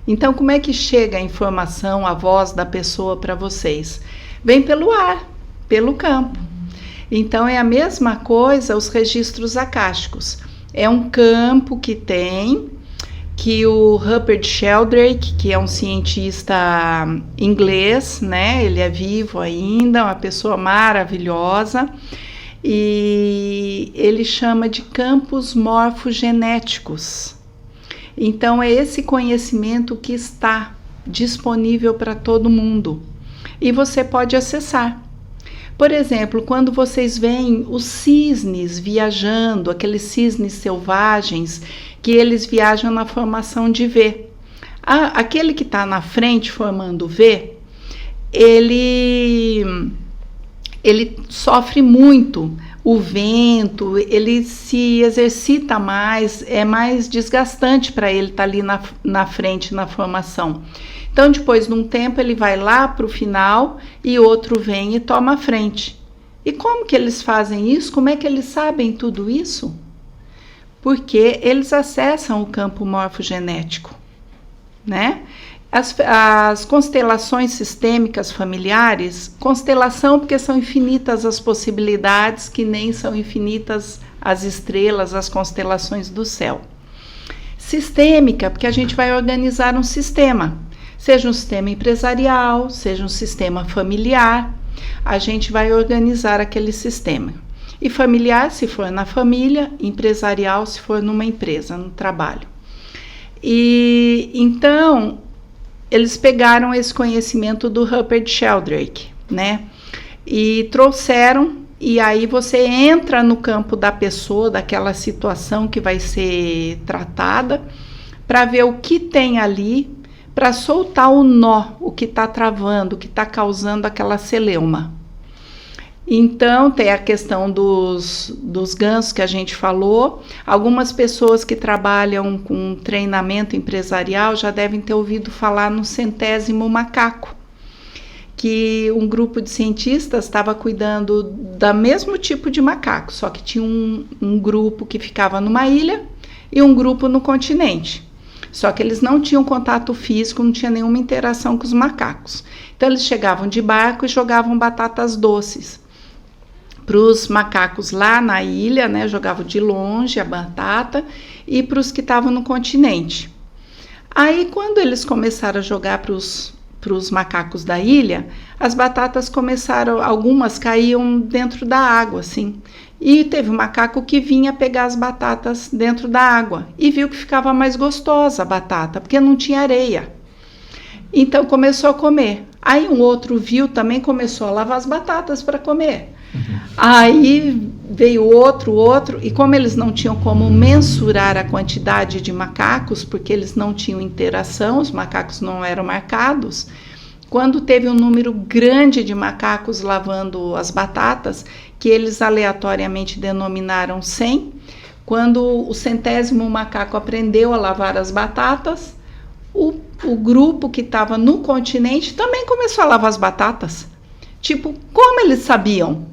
Então, como é que chega a informação, a voz da pessoa para vocês? Vem pelo ar, pelo campo. Então, é a mesma coisa os registros akáshicos. É um campo que o Rupert Sheldrake, que é um cientista inglês, né? Ele é vivo ainda, uma pessoa maravilhosa, e ele chama de campos morfogenéticos. Então, é esse conhecimento que está disponível para todo mundo e você pode acessar. Por exemplo, quando vocês veem os cisnes viajando, aqueles cisnes selvagens, que eles viajam na formação de V. Aquele que está na frente formando V, ele sofre muito. O vento, ele se exercita mais, é mais desgastante para ele estar ali na frente, na formação. Então, depois de um tempo, ele vai lá para o final e outro vem e toma a frente. E como que eles fazem isso? Como é que eles sabem tudo isso? Porque eles acessam o campo morfogenético, né? As constelações sistêmicas familiares, constelação porque são infinitas as possibilidades, que nem são infinitas as estrelas, as constelações do céu. Sistêmica, porque a gente vai organizar um sistema. Seja um sistema empresarial, seja um sistema familiar, a gente vai organizar aquele sistema. E familiar, se for na família, empresarial, se for numa empresa, no trabalho. E então, eles pegaram esse conhecimento do Rupert Sheldrake, né? E trouxeram, e aí você entra no campo da pessoa, daquela situação que vai ser tratada, para ver o que tem ali, para soltar o nó, o que está travando, o que está causando aquela celeuma. Então, tem a questão dos gansos que a gente falou. Algumas pessoas que trabalham com treinamento empresarial já devem ter ouvido falar no 100º macaco, que um grupo de cientistas estava cuidando do mesmo tipo de macaco, só que tinha um grupo que ficava numa ilha e um grupo no continente. Só que eles não tinham contato físico, não tinha nenhuma interação com os macacos. Então, eles chegavam de barco e jogavam batatas doces para os macacos lá na ilha, né? Jogavam de longe a batata, e para os que estavam no continente. Aí, quando eles começaram a jogar para os macacos da ilha, as batatas começaram, algumas caíam dentro da água, assim. E teve um macaco que vinha pegar as batatas dentro da água e viu que ficava mais gostosa a batata, porque não tinha areia. Então começou a comer. Aí um outro viu, também começou a lavar as batatas para comer. Aí veio outro, e como eles não tinham como mensurar a quantidade de macacos, porque eles não tinham interação, os macacos não eram marcados, quando teve um número grande de macacos lavando as batatas, que eles aleatoriamente denominaram 100, quando o 100º macaco aprendeu a lavar as batatas, o grupo que estava no continente também começou a lavar as batatas. Tipo, como eles sabiam?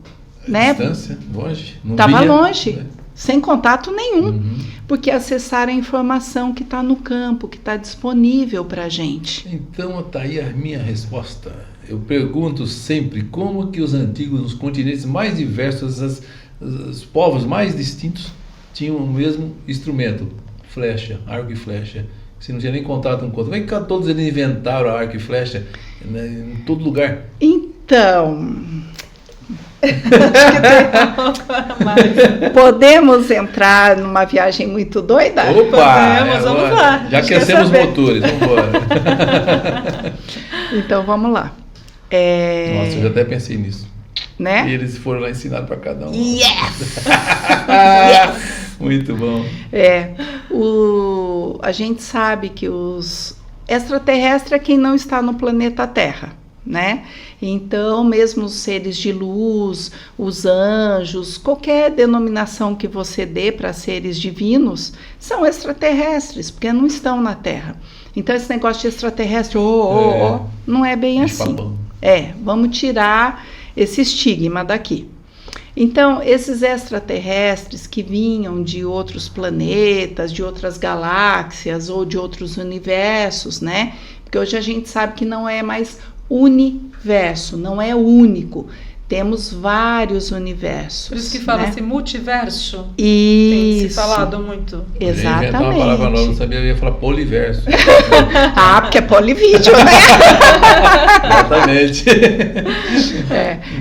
Né? Distância, longe. Estava longe, né? Sem contato nenhum, porque acessaram a informação que está no campo, que está disponível para a gente. Então, está aí a minha resposta. Eu pergunto sempre como que os antigos, nos continentes mais diversos, os povos mais distintos, tinham o mesmo instrumento, flecha, arco e flecha. Se não tinha nem contato um com o outro. Como é que todos eles inventaram arco e flecha, né, em todo lugar? Então... Podemos entrar numa viagem muito doida? Opa! Podemos, vamos lá. Já aquecemos os motores, vamos embora. Então vamos lá. Nossa, eu já até pensei nisso. Né? E eles foram lá ensinar para cada um. Yes! Yes! Muito bom. A gente sabe que os extraterrestres é quem não está no planeta Terra, né? Então, mesmo os seres de luz, os anjos, qualquer denominação que você dê para seres divinos, são extraterrestres, porque não estão na Terra. Então, esse negócio de extraterrestre, não é bem assim. Vamos tirar esse estigma daqui. Então, esses extraterrestres que vinham de outros planetas, de outras galáxias ou de outros universos, né? Porque hoje a gente sabe que não é mais universo, não é único. Temos vários universos. Por isso que fala-se multiverso. Isso. Tem se falado muito. Exatamente. Inventar uma palavra nova, não sabia, eu ia falar poliverso. Porque é polivídeo, né? Exatamente.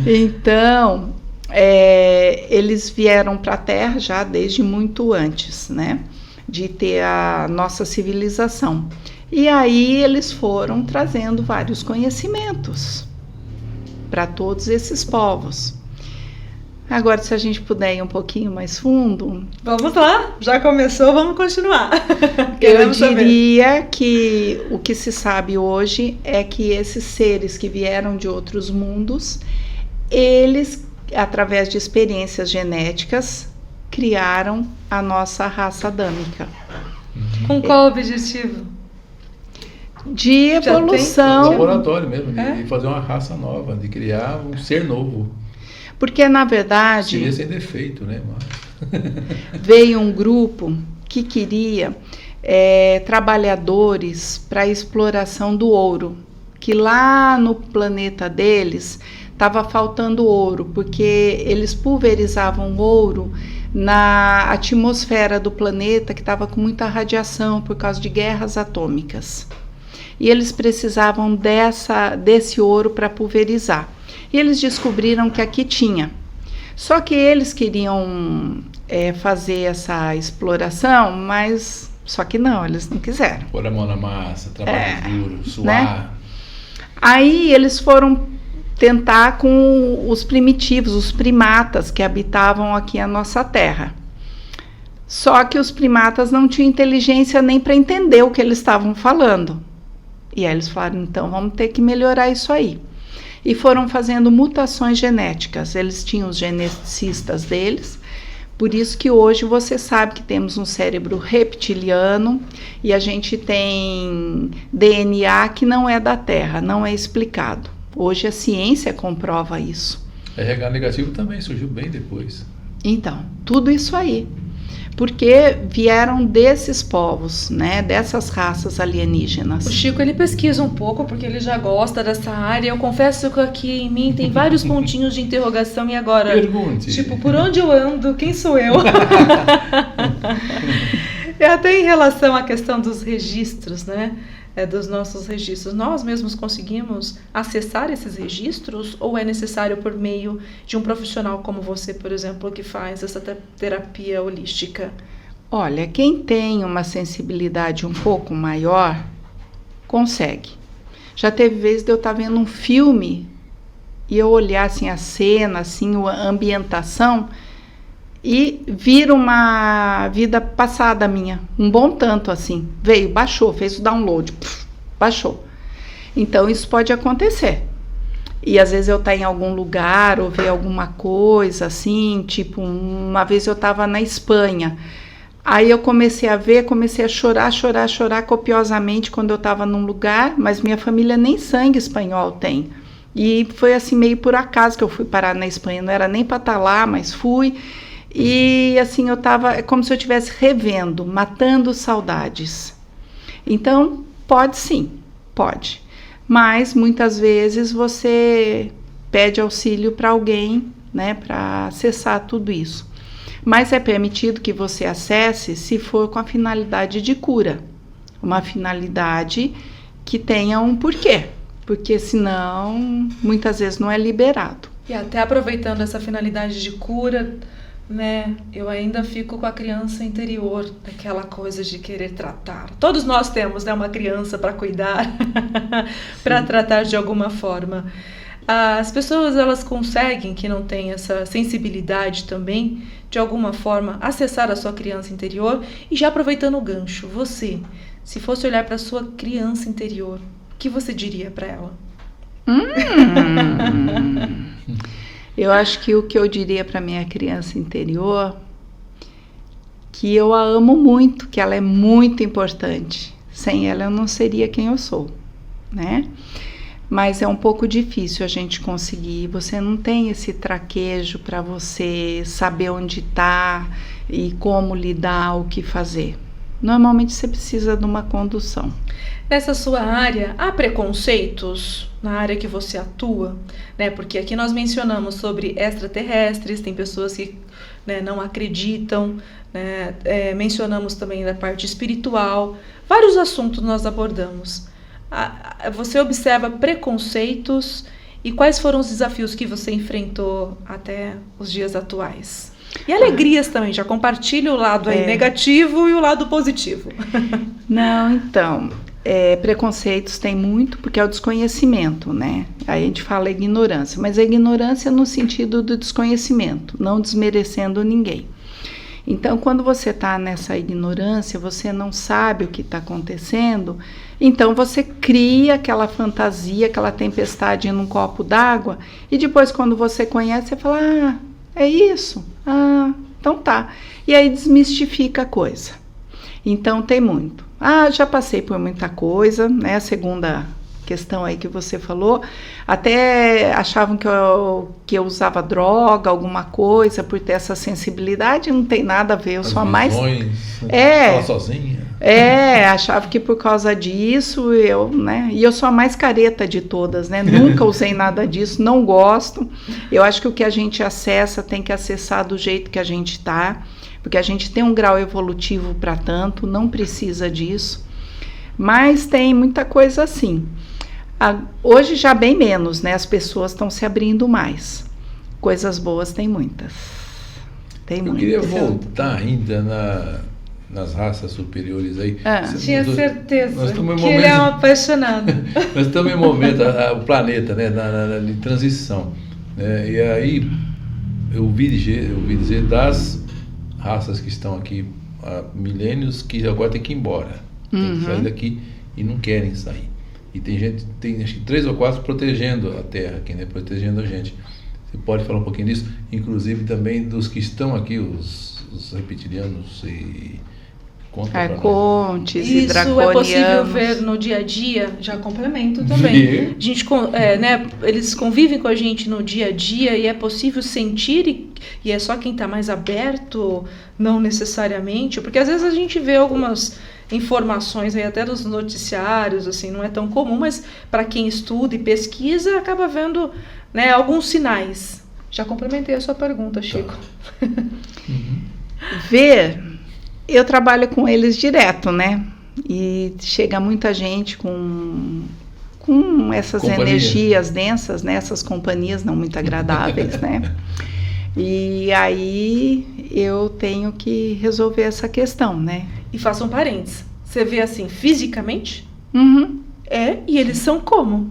Então, eles vieram para a Terra já desde muito antes, né? De ter a nossa civilização. E aí eles foram trazendo vários conhecimentos para todos esses povos. Agora, se a gente puder ir um pouquinho mais fundo... Vamos lá, já começou, vamos continuar. Eu diria que o que se sabe hoje é que esses seres que vieram de outros mundos, eles, através de experiências genéticas, criaram a nossa raça adâmica. Com qual objetivo? De evolução. Laboratório mesmo, de fazer uma raça nova, de criar um ser novo. Porque, na verdade... Seria sem defeito, né? Veio um grupo que queria trabalhadores para a exploração do ouro. Que lá no planeta deles estava faltando ouro, porque eles pulverizavam ouro na atmosfera do planeta, que estava com muita radiação por causa de guerras atômicas. e eles precisavam desse ouro para pulverizar. E eles descobriram que aqui tinha. Só que eles queriam fazer essa exploração, mas só que não, eles não quiseram. Pôr a mão na massa, trabalhar duro, suar. Né? Aí eles foram tentar com os primitivos, os primatas que habitavam aqui a nossa terra. Só que os primatas não tinham inteligência nem para entender o que eles estavam falando. E aí eles falaram, então vamos ter que melhorar isso aí. E foram fazendo mutações genéticas. Eles tinham os geneticistas deles, por isso que hoje você sabe que temos um cérebro reptiliano e a gente tem DNA que não é da Terra, não é explicado. Hoje a ciência comprova isso. RH negativo também surgiu bem depois. Então, tudo isso aí. Porque vieram desses povos, né, dessas raças alienígenas. O Chico, ele pesquisa um pouco porque ele já gosta dessa área. Eu confesso que aqui em mim tem vários pontinhos de interrogação. E agora? Pergunte. Tipo, por onde eu ando? Quem sou eu? E até em relação à questão dos registros, né? Dos nossos registros. Nós mesmos conseguimos acessar esses registros ou é necessário por meio de um profissional como você, por exemplo, que faz essa terapia holística? Olha, quem tem uma sensibilidade um pouco maior, consegue. Já teve vezes de eu estar vendo um filme e eu olhar assim, a cena, assim, a ambientação e vir uma vida passada minha, um bom tanto assim, veio, baixou, fez o download, baixou. Então isso pode acontecer. E às vezes eu estou em algum lugar ou ver alguma coisa assim, tipo uma vez eu estava na Espanha, aí eu comecei a chorar copiosamente quando eu estava num lugar, mas minha família nem sangue espanhol tem. E foi assim meio por acaso que eu fui parar na Espanha, não era nem para estar lá, mas fui. E assim, eu estava, é como se eu estivesse revendo, matando saudades. Então, pode sim, pode. Mas, muitas vezes, você pede auxílio para alguém, né, para acessar tudo isso. Mas é permitido que você acesse se for com a finalidade de cura. Uma finalidade que tenha um porquê. Porque, senão, muitas vezes não é liberado. E até aproveitando essa finalidade de cura, né, eu ainda fico com a criança interior, aquela coisa de querer tratar. Todos nós temos, né, uma criança para cuidar, para tratar de alguma forma. As pessoas, elas conseguem, que não têm essa sensibilidade também, de alguma forma, acessar a sua criança interior. E já aproveitando o gancho, você, se fosse olhar para a sua criança interior, o que você diria para ela? Eu acho que o que eu diria para minha criança interior, que eu a amo muito, que ela é muito importante. Sem ela eu não seria quem eu sou, né? Mas é um pouco difícil a gente conseguir. Você não tem esse traquejo para você saber onde está e como lidar, o que fazer. Normalmente você precisa de uma condução. Nessa sua área, há preconceitos na área que você atua? Né? Porque aqui nós mencionamos sobre extraterrestres, tem pessoas que, né, não acreditam, né? Mencionamos também da parte espiritual, vários assuntos nós abordamos. Você observa preconceitos e quais foram os desafios que você enfrentou até os dias atuais? E alegrias também, já compartilha o lado aí negativo e o lado positivo. Não, então, preconceitos tem muito, porque é o desconhecimento, né? Aí a gente fala ignorância, mas a ignorância no sentido do desconhecimento, não desmerecendo ninguém. Então, quando você está nessa ignorância, você não sabe o que está acontecendo, então você cria aquela fantasia, aquela tempestade num copo d'água, e depois quando você conhece, você fala, é isso? Então tá. E aí desmistifica a coisa. Então tem muito. Já passei por muita coisa, né? A segunda questão aí que você falou, até achavam que eu usava droga, alguma coisa, por ter essa sensibilidade, não tem nada a ver, eu sou a mais... Fala sozinha. Achava que por causa disso, né? E eu sou a mais careta de todas, né? Nunca usei nada disso, não gosto. Eu acho que o que a gente acessa tem que acessar do jeito que a gente está, porque a gente tem um grau evolutivo para tanto, não precisa disso. Mas tem muita coisa assim. Hoje já bem menos, né? As pessoas estão se abrindo mais. Coisas boas tem muitas. Eu queria voltar ainda nas raças superiores aí. Tinha certeza que ele é um apaixonado. Nós estamos em momento, o planeta, né, de transição. Né, e aí eu ouvi dizer das raças que estão aqui há milênios que agora tem que ir embora. Tem que sair daqui e não querem sair. E tem acho que 3 ou 4 protegendo a Terra aqui, né, protegendo a gente. Você pode falar um pouquinho disso, inclusive também dos que estão aqui, os reptilianos e arcontes e draconianos. Isso é possível ver no dia a dia, já complemento também. A gente, né, eles convivem com a gente no dia a dia e é possível sentir, e é só quem está mais aberto, não necessariamente, porque às vezes a gente vê algumas informações aí até dos noticiários, assim, não é tão comum, mas para quem estuda e pesquisa acaba vendo, né, alguns sinais. Já complementei a sua pergunta, Chico. Ver, eu trabalho com eles direto, né? E chega muita gente com essas energias densas, né? Essas companhias não muito agradáveis, né? E aí eu tenho que resolver essa questão, né? E faça um parênteses. Você vê assim, fisicamente? E eles são como?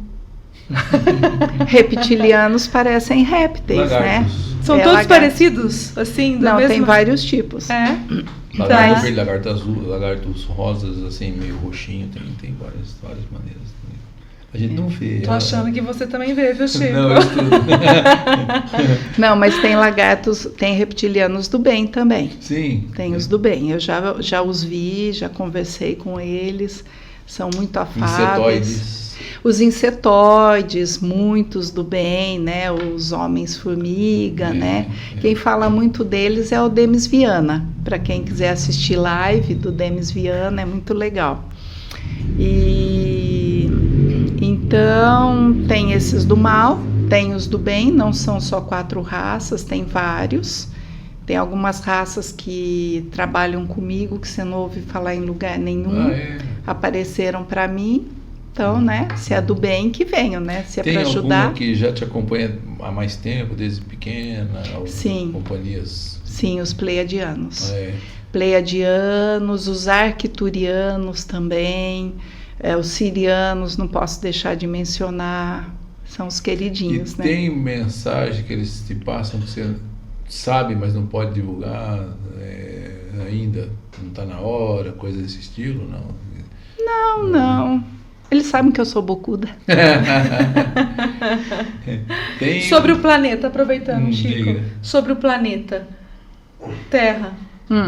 Reptilianos parecem répteis, né? São todos parecidos? Assim, não, tem vários tipos. Lagarto verde, lagarto azul, lagartos rosas, assim, meio roxinho, tem várias maneiras. A gente não vê. Tô achando que você também vê, viu, Chico? Não, eu estudo. Não, mas tem lagartos, tem reptilianos do bem também. Sim. Tem os do bem. Eu já os vi, já conversei com eles. São muito afáveis. Insetoides. Os insetoides, muitos do bem, né? Os homens-formiga, né? Quem fala muito deles é o Demis Viana. Para quem quiser assistir live do Demis Viana, é muito legal. Então, tem esses do mal, tem os do bem, não são só 4 raças, tem vários. Tem algumas raças que trabalham comigo, que você não ouve falar em lugar nenhum, apareceram para mim. Então, né, se é do bem, que venham, né? Se é para ajudar. Tem alguma que já te acompanha há mais tempo, desde pequena? Sim. Companhias? Sim, os pleiadianos. Pleiadianos, os arcturianos também, os sirianos, não posso deixar de mencionar, são os queridinhos, né? Tem mensagem que eles te passam que você sabe, mas não pode divulgar ainda? Não está na hora, coisa desse estilo, não? Não. Eles sabem que eu sou bocuda. Sobre o planeta, aproveitando, Chico. Diga. Sobre o planeta Terra,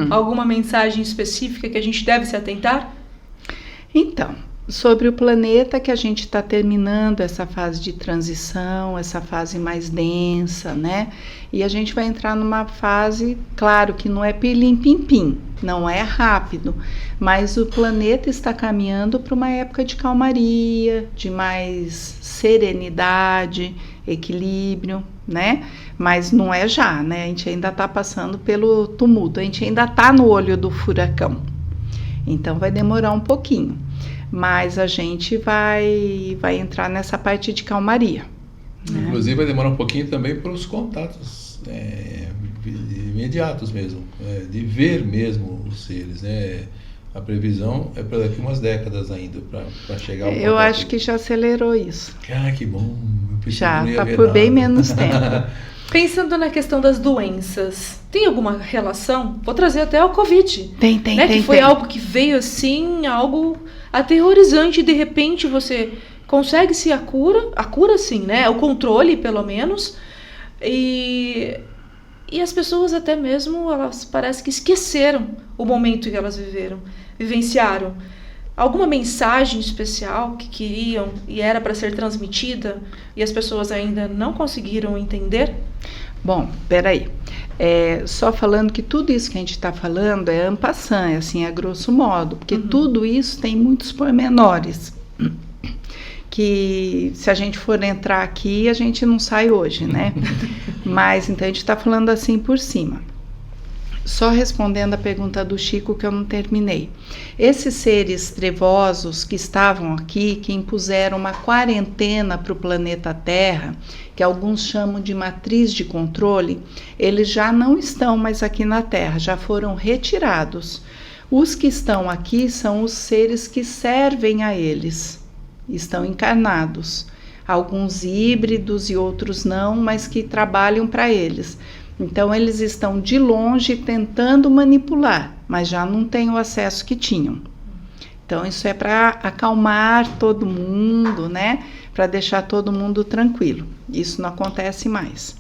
alguma mensagem específica que a gente deve se atentar? Então, sobre o planeta que a gente está terminando essa fase de transição, essa fase mais densa, né? E a gente vai entrar numa fase, claro que não é pirlim-pim-pim, não é rápido, mas o planeta está caminhando para uma época de calmaria, de mais serenidade, equilíbrio, né? Mas não é já, né? A gente ainda está passando pelo tumulto, a gente ainda está no olho do furacão. Então vai demorar um pouquinho, mas a gente vai entrar nessa parte de calmaria. Né? Inclusive vai demorar um pouquinho também para os contatos imediatos mesmo, de ver mesmo os seres, né? A previsão é para daqui umas décadas ainda, para chegar ao Eu acho que já acelerou isso. Que bom. Já, está por bem menos tempo. Pensando na questão das doenças, tem alguma relação? Vou trazer até o Covid. Tem. Que foi algo que veio assim, algo aterrorizante. De repente você consegue-se a cura sim, né? O controle, pelo menos. E as pessoas até mesmo, elas parece que esqueceram o momento que elas vivenciaram. Alguma mensagem especial que queriam e era para ser transmitida e as pessoas ainda não conseguiram entender? Bom, peraí. Só falando que tudo isso que a gente está falando é en passant, assim, a grosso modo, porque tudo isso tem muitos pormenores que se a gente for entrar aqui, a gente não sai hoje, né? Mas então a gente está falando assim por cima. Só respondendo a pergunta do Chico que eu não terminei. Esses seres trevosos que estavam aqui, que impuseram uma quarentena para o planeta Terra, que alguns chamam de matriz de controle, eles já não estão mais aqui na Terra, já foram retirados. Os que estão aqui são os seres que servem a eles, estão encarnados. Alguns híbridos e outros não, mas que trabalham para eles. Então, eles estão de longe tentando manipular, mas já não têm o acesso que tinham. Então, isso é para acalmar todo mundo, né? Para deixar todo mundo tranquilo. Isso não acontece mais.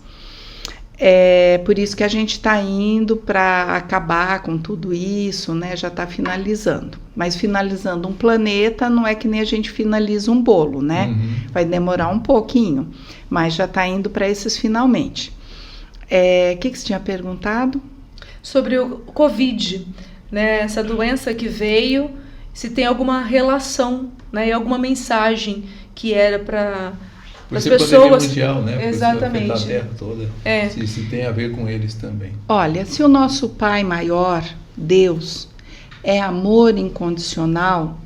É por isso que a gente está indo para acabar com tudo isso, né? Já está finalizando. Mas finalizando um planeta não é que nem a gente finaliza um bolo, né? Uhum. Vai demorar um pouquinho, mas já está indo para esses finalmente. Que você tinha perguntado? Sobre o Covid, né? Essa doença que veio, se tem alguma relação, né? E alguma mensagem que era para as pessoas. Mundial, né? Exatamente. A Terra toda. Se tem a ver com eles também. Olha, se o nosso Pai maior, Deus, é amor incondicional,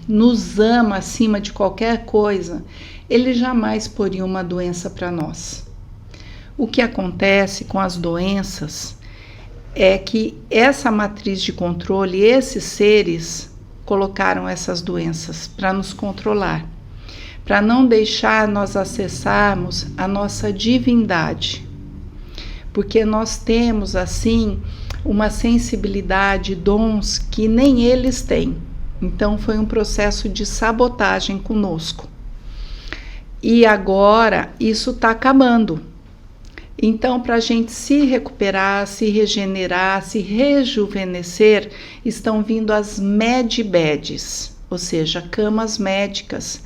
nos ama acima de qualquer coisa, Ele jamais poria uma doença para nós. O que acontece com as doenças é que essa matriz de controle, esses seres colocaram essas doenças para nos controlar, para não deixar nós acessarmos a nossa divindade, porque nós temos assim uma sensibilidade, dons que nem eles têm. Então foi um processo de sabotagem conosco. E agora isso está acabando. Então, para a gente se recuperar, se regenerar, se rejuvenescer, estão vindo as medbeds, ou seja, camas médicas,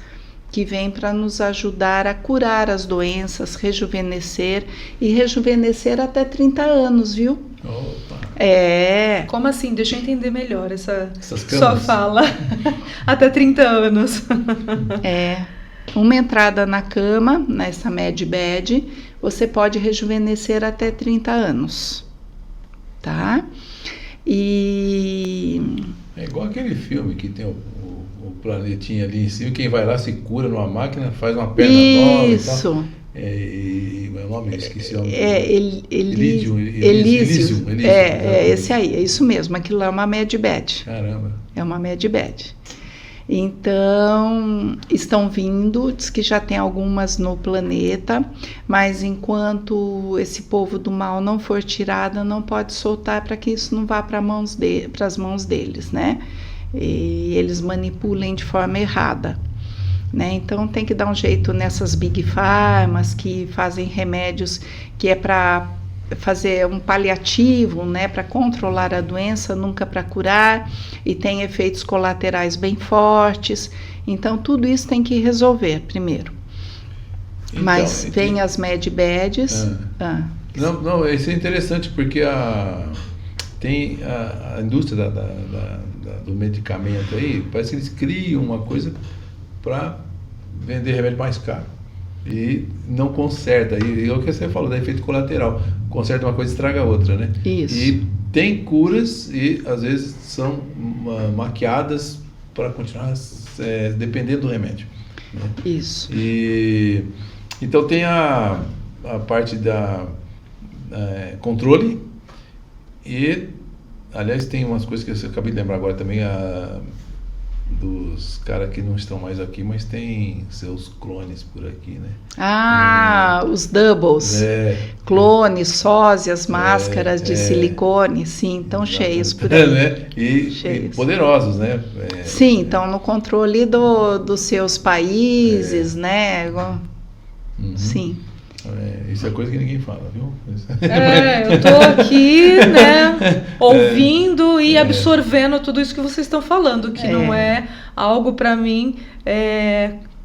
que vêm para nos ajudar a curar as doenças, rejuvenescer e rejuvenescer até 30 anos, viu? Opa. Como assim? Deixa eu entender melhor essas camas. Só fala. Até 30 anos. Uma entrada na cama, nessa medbed, você pode rejuvenescer até 30 anos, tá? E... É igual aquele filme que tem o planetinha ali em cima, quem vai lá se cura numa máquina, faz uma perna nova e tal. Isso. Meu nome, esqueci o nome. Elysium. Esse aí, é isso mesmo, aquilo é uma medbed. Caramba. É uma medbed. Então, estão vindo, diz que já tem algumas no planeta, mas enquanto esse povo do mal não for tirado, não pode soltar para que isso não vá para as mãos deles, né? E eles manipulem de forma errada, né? Então, tem que dar um jeito nessas big pharmas que fazem remédios que é para fazer um paliativo, né, para controlar a doença, nunca para curar, e tem efeitos colaterais bem fortes. Então, tudo isso tem que resolver primeiro. Então, mas vem as medbeds. Não, isso é interessante porque tem a indústria do medicamento aí, parece que eles criam uma coisa para vender remédio mais caro. E não conserta, e é o que você falou, da efeito colateral, conserta uma coisa e estraga a outra, né? Isso. E tem curas e às vezes são maquiadas para continuar dependendo do remédio, né? Isso. E então tem a parte da controle e, aliás, tem umas coisas que eu acabei de lembrar agora também, dos caras que não estão mais aqui, mas tem seus clones por aqui, né? Os doubles, clones, sósias, máscaras de silicone, sim, estão cheios por aí. Né? E poderosos, né? Sim, estão no controle dos seus países, né? Sim. Isso é coisa que ninguém fala, viu? Eu tô aqui, né, ouvindo e absorvendo tudo isso que vocês estão falando, que não é algo para mim,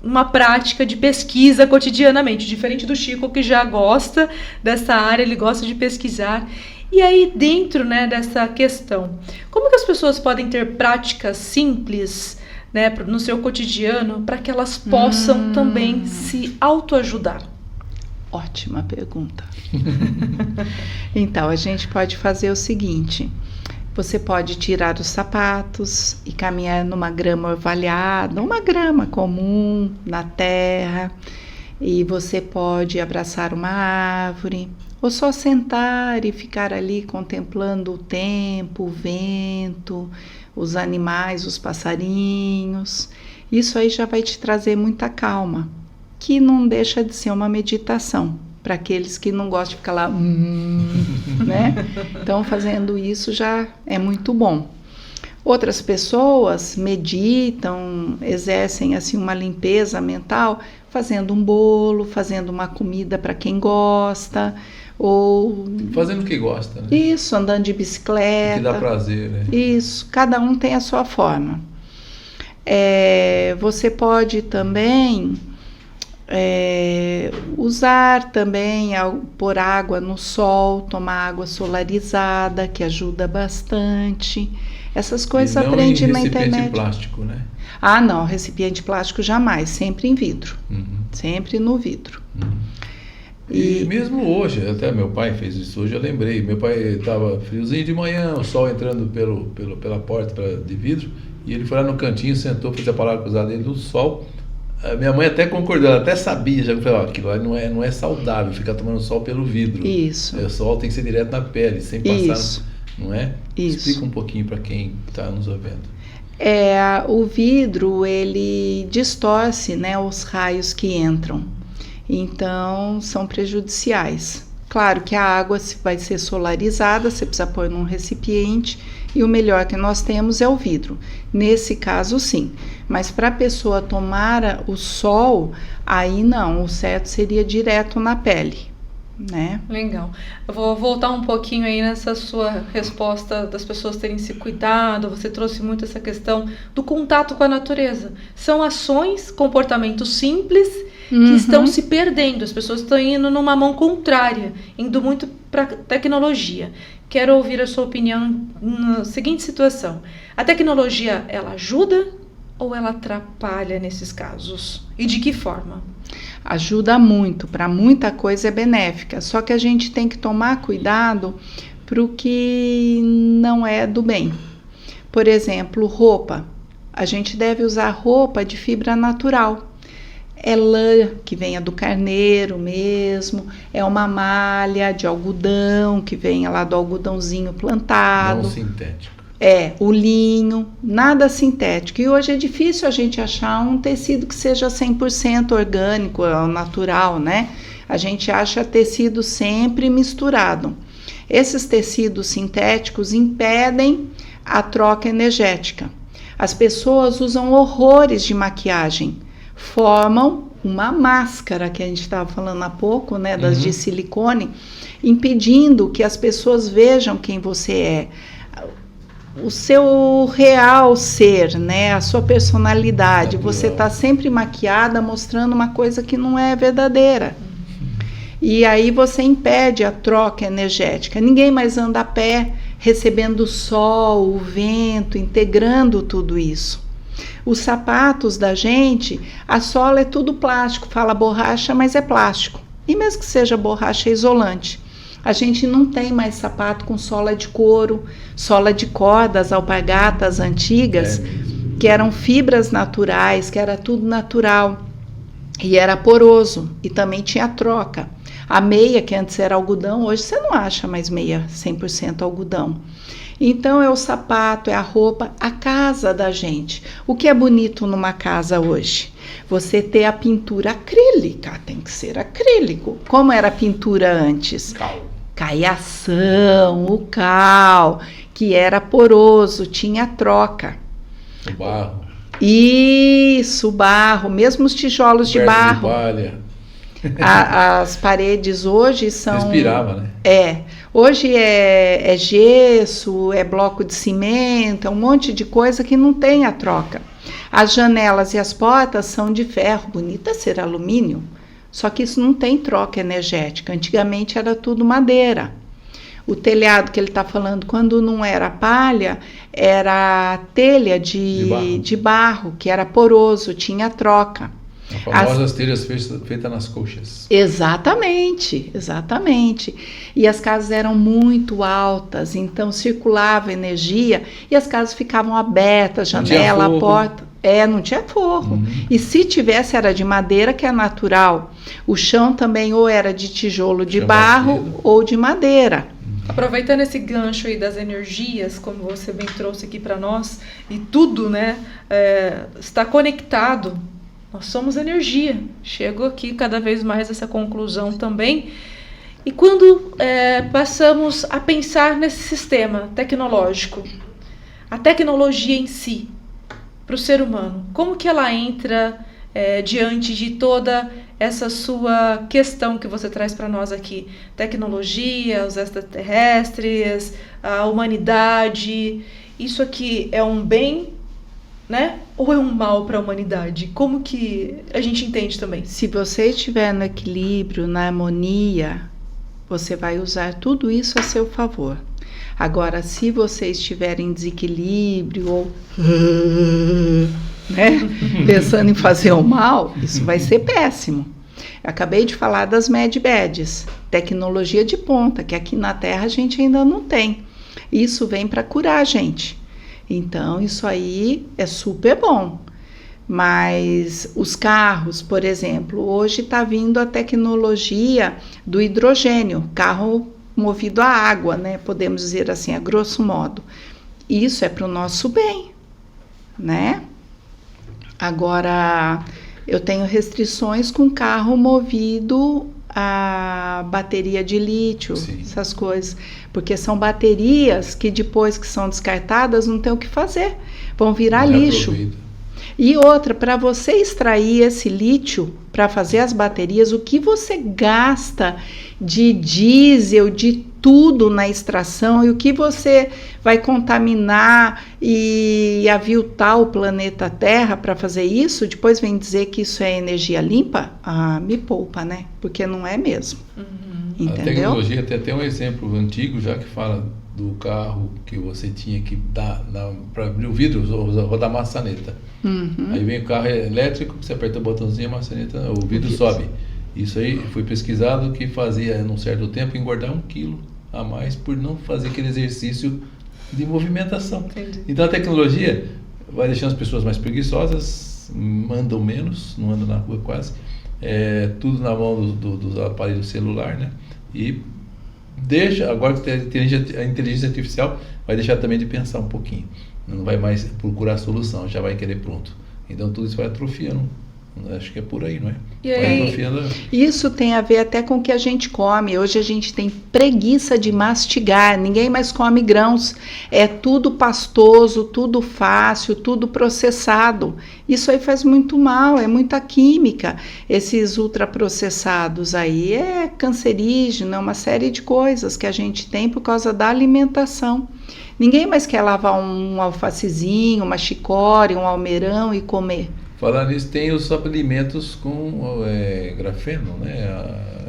uma prática de pesquisa cotidianamente, diferente do Chico, que já gosta dessa área, ele gosta de pesquisar. E aí, dentro, né, dessa questão, como que as pessoas podem ter práticas simples, né, no seu cotidiano, para que elas possam também se autoajudar? Ótima pergunta. Então, a gente pode fazer o seguinte: você pode tirar os sapatos e caminhar numa grama orvalhada, uma grama comum na terra, e você pode abraçar uma árvore, ou só sentar e ficar ali contemplando o tempo, o vento, os animais, os passarinhos. Isso aí já vai te trazer muita calma, que não deixa de ser uma meditação, para aqueles que não gostam de ficar lá, né? Então, fazendo isso já é muito bom. Outras pessoas meditam, exercem assim uma limpeza mental, fazendo um bolo, fazendo uma comida para quem gosta, ou... Fazendo o que gosta, né? Isso, andando de bicicleta. Que dá prazer, né? Isso, cada um tem a sua forma. Você pode também... usar também, pôr água no sol, tomar água solarizada, que ajuda bastante. Essas coisas aprende na internet. Recipiente plástico, né? Ah, não, recipiente plástico jamais, sempre em vidro. Sempre no vidro. E mesmo hoje, até meu pai fez isso hoje, eu lembrei. Meu pai estava friozinho de manhã, o sol entrando pela porta de vidro, e ele foi lá no cantinho, sentou, fez a palavra cruzada dele no sol. A minha mãe até concordou, ela até sabia, já que aquilo lá não é saudável, ficar tomando sol pelo vidro. Isso. O sol tem que ser direto na pele, sem passar, isso. Não é? Isso. Explica um pouquinho para quem está nos ouvindo. O vidro, ele distorce, né, os raios que entram, então são prejudiciais. Claro que a água vai ser solarizada, você precisa pôr num recipiente, e o melhor que nós temos é o vidro. Nesse caso, sim. Mas para a pessoa tomar o sol, aí não, o certo seria direto na pele, né? Legal. Eu vou voltar um pouquinho aí nessa sua resposta das pessoas terem se cuidado. Você trouxe muito essa questão do contato com a natureza. São ações, comportamentos simples que estão se perdendo. As pessoas estão indo numa mão contrária, indo muito para tecnologia. Quero ouvir a sua opinião na seguinte situação. A tecnologia, ela ajuda ou ela atrapalha nesses casos? E de que forma? Ajuda muito, para muita coisa é benéfica, só que a gente tem que tomar cuidado para o que não é do bem. Por exemplo, roupa. A gente deve usar roupa de fibra natural. É lã que venha do carneiro mesmo, é uma malha de algodão que venha lá do algodãozinho plantado. Não sintético. O linho, nada sintético. E hoje é difícil a gente achar um tecido que seja 100% orgânico, natural, né? A gente acha tecido sempre misturado. Esses tecidos sintéticos impedem a troca energética. As pessoas usam horrores de maquiagem, formam uma máscara, que a gente estava falando há pouco, né, das de silicone, impedindo que as pessoas vejam quem você é, o seu real ser, né, a sua personalidade. Você está sempre maquiada, mostrando uma coisa que não é verdadeira. E aí você impede a troca energética. Ninguém mais anda a pé, recebendo o sol, o vento, integrando tudo isso. Os sapatos da gente, a sola é tudo plástico, fala borracha, mas é plástico. E mesmo que seja borracha, é isolante. A gente não tem mais sapato com sola de couro, sola de corda, as alpargatas antigas, que eram fibras naturais, que era tudo natural. E era poroso, e também tinha troca. A meia, que antes era algodão, hoje você não acha mais meia 100% algodão. Então é o sapato, é a roupa, a casa da gente. O que é bonito numa casa hoje? Você ter a pintura acrílica, tem que ser acrílico. Como era a pintura antes? Cal. Caiação, o cal, que era poroso, tinha troca. O barro. Isso, o barro, mesmo os tijolos de barro. De palha. As paredes hoje são... Respirava, né? Hoje é gesso, é bloco de cimento, é um monte de coisa que não tem a troca. As janelas e as portas são de ferro, bonita ser alumínio, só que isso não tem troca energética. Antigamente era tudo madeira. O telhado que ele está falando, quando não era palha, era telha de barro, que era poroso, tinha troca. As famosas telhas feitas nas coxas. Exatamente, exatamente. E as casas eram muito altas, então circulava energia e as casas ficavam abertas, janela, a porta. Não tinha forro. E se tivesse, era de madeira, que é natural. O chão também ou era de tijolo de barro ou de madeira. Aproveitando esse gancho aí das energias, como você bem trouxe aqui para nós, e tudo, né, está conectado. Nós somos energia. Chego aqui cada vez mais a essa conclusão também. E quando passamos a pensar nesse sistema tecnológico, a tecnologia em si, para o ser humano, como que ela entra diante de toda essa sua questão que você traz para nós aqui? Tecnologia, os extraterrestres, a humanidade, isso aqui é um bem, né? Ou é um mal para a humanidade? Como que a gente entende também? Se você estiver no equilíbrio, na harmonia, você vai usar tudo isso a seu favor. Agora, se você estiver em desequilíbrio ou né, pensando em fazer o mal, isso vai ser péssimo. Eu acabei de falar das medbeds, tecnologia de ponta, que aqui na Terra a gente ainda não tem. Isso vem para curar a gente. Então, isso aí é super bom. Mas os carros, por exemplo, hoje está vindo a tecnologia do hidrogênio, carro movido a água, né? Podemos dizer assim, a grosso modo. Isso é para o nosso bem, né? Agora, eu tenho restrições com carro movido a bateria de lítio, essas coisas, porque são baterias que depois que são descartadas não tem o que fazer, vão virar lixo. E outra, para você extrair esse lítio, para fazer as baterias, o que você gasta de diesel, de tudo na extração, e o que você vai contaminar e aviltar o planeta Terra para fazer isso, depois vem dizer que isso é energia limpa? Me poupa, né? Porque não é mesmo. Entendeu? A tecnologia tem até um exemplo antigo já que fala do carro que você tinha que dar para abrir o vidro, rodar a maçaneta. Aí vem o carro elétrico, você aperta o botãozinho, a maçaneta, o vidro sobe. Isso aí foi pesquisado que fazia, num certo tempo, engordar 1 quilo a mais por não fazer aquele exercício de movimentação. Entendi. Então a tecnologia vai deixando as pessoas mais preguiçosas, andam menos, não andam na rua quase, tudo na mão dos aparelhos celular, né? E deixa, agora que a inteligência artificial vai deixar também de pensar um pouquinho, não vai mais procurar solução, já vai querer pronto. Então tudo isso vai atrofiando. Acho que é por aí, não é? E aí, isso tem a ver até com o que a gente come. Hoje a gente tem preguiça de mastigar, ninguém mais come grãos. É tudo pastoso, tudo fácil, tudo processado. Isso aí faz muito mal, é muita química. Esses ultraprocessados aí é cancerígeno, é uma série de coisas que a gente tem por causa da alimentação. Ninguém mais quer lavar um alfacezinho, uma chicória, um almeirão e comer. Falar nisso, tem os suplementos com grafeno, né?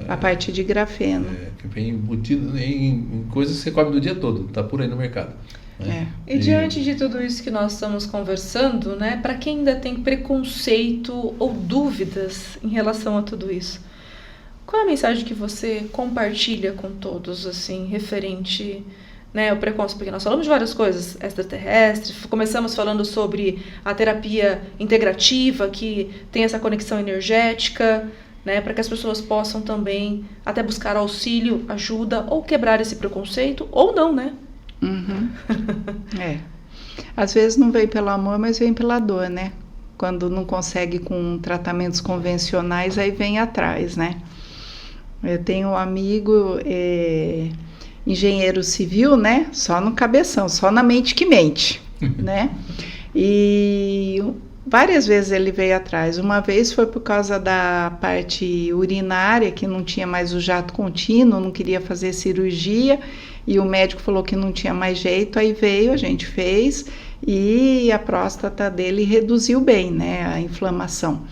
A parte de grafeno. Que vem embutido em coisas que você come do dia todo, tá por aí no mercado. Né? E diante de tudo isso que nós estamos conversando, né? Para quem ainda tem preconceito ou dúvidas em relação a tudo isso, qual é a mensagem que você compartilha com todos, assim, referente... Né, o preconceito, porque nós falamos de várias coisas extraterrestres, começamos falando sobre a terapia integrativa, que tem essa conexão energética, né, para que as pessoas possam também até buscar auxílio, ajuda, ou quebrar esse preconceito, ou não, né? Às vezes não vem pelo amor, mas vem pela dor, né? Quando não consegue com tratamentos convencionais, aí vem atrás, né? Eu tenho um amigo... engenheiro civil, né? Só no cabeção, só na mente que mente, né? E várias vezes ele veio atrás. Uma vez foi por causa da parte urinária, que não tinha mais o jato contínuo, não queria fazer cirurgia, e o médico falou que não tinha mais jeito, aí veio, a gente fez, e a próstata dele reduziu bem, né? A inflamação.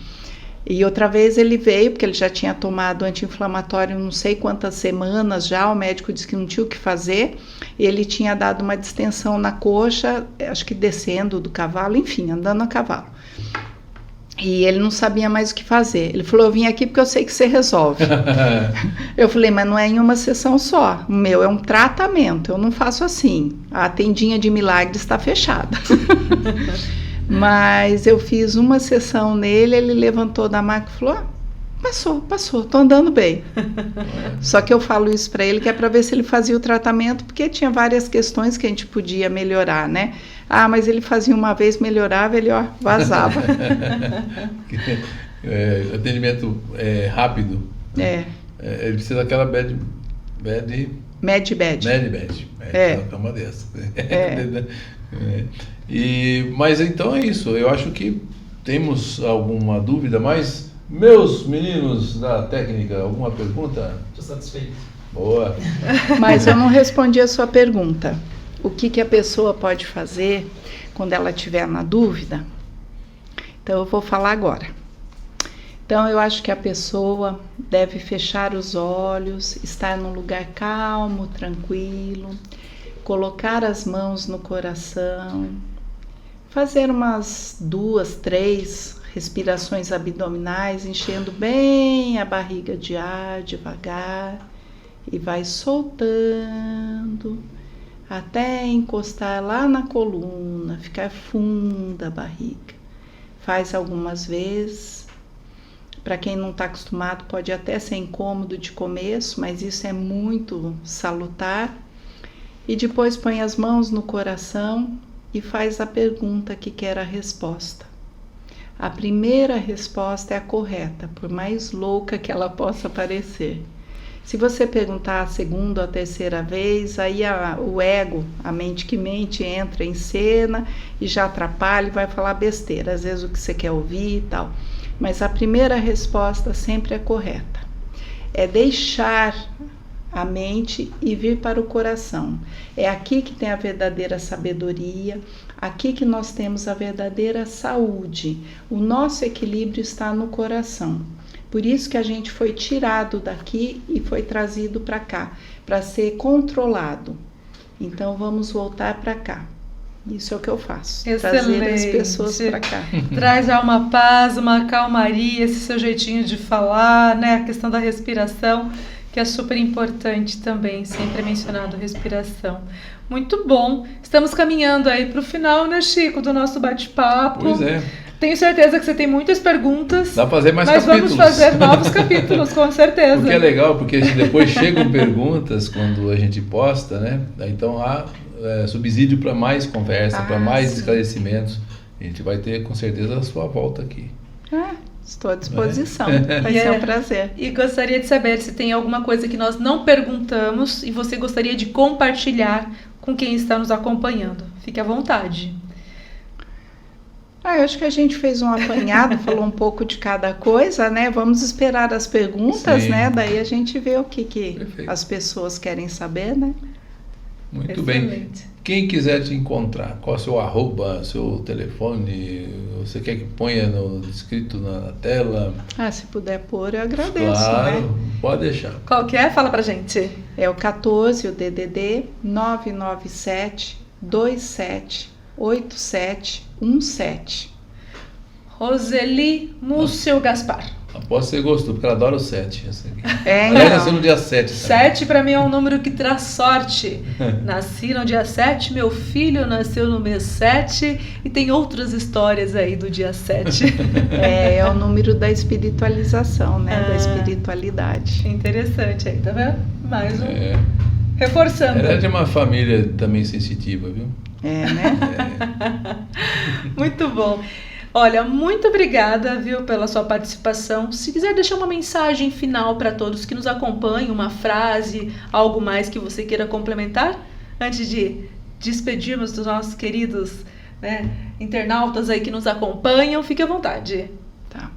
E outra vez ele veio, porque ele já tinha tomado anti-inflamatório não sei quantas semanas já, o médico disse que não tinha o que fazer, ele tinha dado uma distensão na coxa, acho que descendo do cavalo, enfim, andando a cavalo. E ele não sabia mais o que fazer. Ele falou, eu vim aqui porque eu sei que você resolve. Eu falei, mas não é em uma sessão só. O meu é um tratamento, eu não faço assim. A tendinha de milagres está fechada. Mas eu fiz uma sessão nele, ele levantou da maca e falou, passou, tô andando bem. Só que eu falo isso para ele, que é para ver se ele fazia o tratamento, porque tinha várias questões que a gente podia melhorar, né? Mas ele fazia uma vez, melhorava, ele vazava. Atendimento rápido. Ele precisa daquela bad. É uma dessas. Mas então é isso. Eu acho que temos alguma dúvida mais. Meus meninos da técnica, alguma pergunta? Estou satisfeito. Boa. Mas eu não respondi a sua pergunta. O que a pessoa pode fazer quando ela estiver na dúvida? Então eu vou falar agora. Então eu acho que a pessoa deve fechar os olhos, estar num lugar calmo, tranquilo, colocar as mãos no coração, fazer umas 2, 3 respirações abdominais, enchendo bem a barriga de ar devagar e vai soltando até encostar lá na coluna, ficar funda a barriga. Faz algumas vezes. Para quem não está acostumado, pode até ser incômodo de começo, mas isso é muito salutar. E depois põe as mãos no coração e faz a pergunta que quer a resposta. A primeira resposta é a correta, por mais louca que ela possa parecer. Se você perguntar a segunda ou a terceira vez, aí o ego, a mente que mente, entra em cena e já atrapalha e vai falar besteira, às vezes o que você quer ouvir e tal. Mas a primeira resposta sempre é correta. É deixar a mente e vir para o coração. É aqui que tem a verdadeira sabedoria, aqui que nós temos a verdadeira saúde. O nosso equilíbrio está no coração. Por isso que a gente foi tirado daqui e foi trazido para cá, para ser controlado. Então vamos voltar para cá. Isso é o que eu faço. Excelente. Trazer as pessoas para cá. Traz já uma paz, uma calmaria, esse seu jeitinho de falar, né? A questão da respiração, que é super importante também, sempre é mencionado respiração. Muito bom. Estamos caminhando aí para o final, né, Chico, do nosso bate-papo. Pois é. Tenho certeza que você tem muitas perguntas. Dá para fazer mais capítulos. Mas vamos fazer novos capítulos, com certeza. O que é legal, porque depois chegam perguntas quando a gente posta, né? Então há subsídio para mais conversa, para mais esclarecimentos. A gente vai ter com certeza a sua volta aqui. Estou à disposição. Vai ser um prazer. E gostaria de saber se tem alguma coisa que nós não perguntamos e você gostaria de compartilhar com quem está nos acompanhando. Fique à vontade. Eu acho que a gente fez um apanhado, falou um pouco de cada coisa, né? Vamos esperar as perguntas, né? Daí a gente vê o que as pessoas querem saber, né? Muito Excelente. bem. Quem quiser te encontrar, qual é o seu arroba, seu telefone? Você quer que ponha escrito na tela? Se puder pôr, eu agradeço, claro, né? Pode deixar. Qual que é? Fala pra gente. É o 14, o DDD 997 27 8717. Roseli Múcio Gaspar. Aposto que você gostou, porque ela adora o 7. Ela nasceu no dia 7. 7 para mim é um número que traz sorte. Nasci no dia 7, meu filho nasceu no mês 7 e tem outras histórias aí do dia 7. É o número da espiritualização, né? Da espiritualidade. Interessante aí, tá vendo? Mais um. Reforçando. Ela é de uma família também sensitiva, viu? Né? Muito bom. Olha, muito obrigada, viu, pela sua participação. Se quiser deixar uma mensagem final para todos que nos acompanham, uma frase, algo mais que você queira complementar, antes de despedirmos dos nossos queridos, né, internautas aí que nos acompanham, fique à vontade. Tá.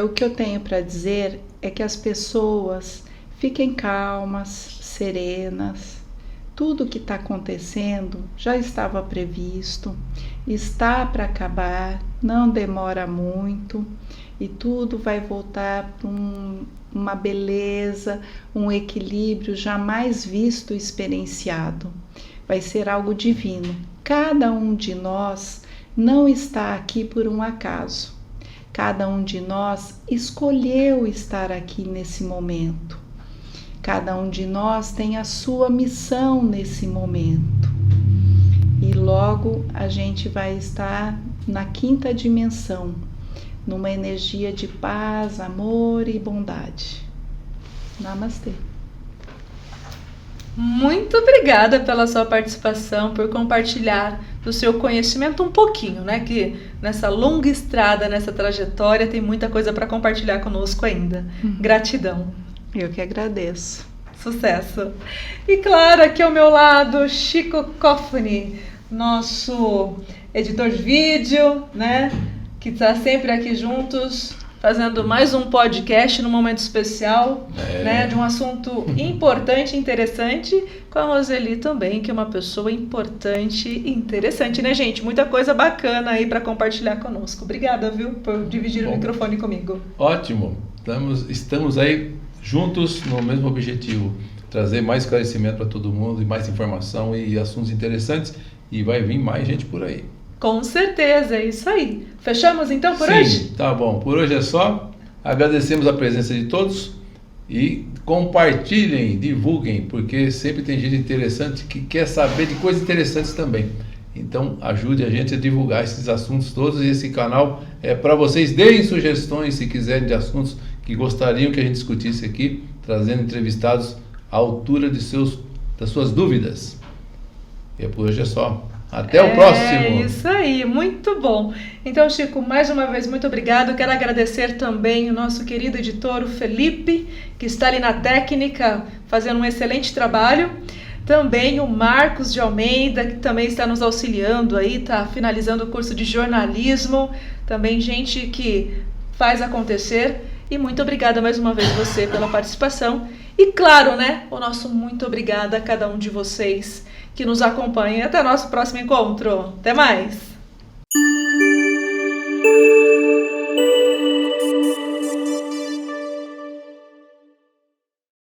O que eu tenho para dizer é que as pessoas fiquem calmas, serenas. Tudo que está acontecendo já estava previsto, está para acabar, não demora muito e tudo vai voltar para uma beleza, um equilíbrio jamais visto e experienciado. Vai ser algo divino. Cada um de nós não está aqui por um acaso. Cada um de nós escolheu estar aqui nesse momento. Cada um de nós tem a sua missão nesse momento. E logo a gente vai estar na 5ª dimensão, numa energia de paz, amor e bondade. Namastê. Muito obrigada pela sua participação, por compartilhar do seu conhecimento um pouquinho, né? Que nessa longa estrada, nessa trajetória, tem muita coisa para compartilhar conosco ainda. Gratidão. Eu que agradeço. Sucesso. E claro, aqui ao meu lado, Chico Cofoni, nosso editor de vídeo, né? Que está sempre aqui juntos, fazendo mais um podcast num momento especial, né, de um assunto importante e interessante, com a Roseli também, que é uma pessoa importante e interessante, né, gente? Muita coisa bacana aí para compartilhar conosco. Obrigada, viu, por dividir o microfone comigo. Ótimo. Estamos aí juntos no mesmo objetivo, trazer mais esclarecimento para todo mundo e mais informação e assuntos interessantes, e vai vir mais gente por aí. Com certeza, é isso aí. Fechamos então por hoje? Sim, tá bom. Por hoje é só. Agradecemos a presença de todos e compartilhem, divulguem, porque sempre tem gente interessante que quer saber de coisas interessantes também. Então ajude a gente a divulgar esses assuntos todos, e esse canal é para vocês. Deem sugestões se quiserem de assuntos que gostariam que a gente discutisse aqui, trazendo entrevistados à altura das suas dúvidas. E por hoje é só. Até o próximo! É isso aí, muito bom. Então, Chico, mais uma vez, muito obrigado. Quero agradecer também o nosso querido editor, o Felipe, que está ali na técnica, fazendo um excelente trabalho. Também o Marcos de Almeida, que também está nos auxiliando aí, está finalizando o curso de jornalismo. Também gente que faz acontecer. E muito obrigada mais uma vez você pela participação. E claro, né, o nosso muito obrigada a cada um de vocês que nos acompanha. Até o nosso próximo encontro. Até mais!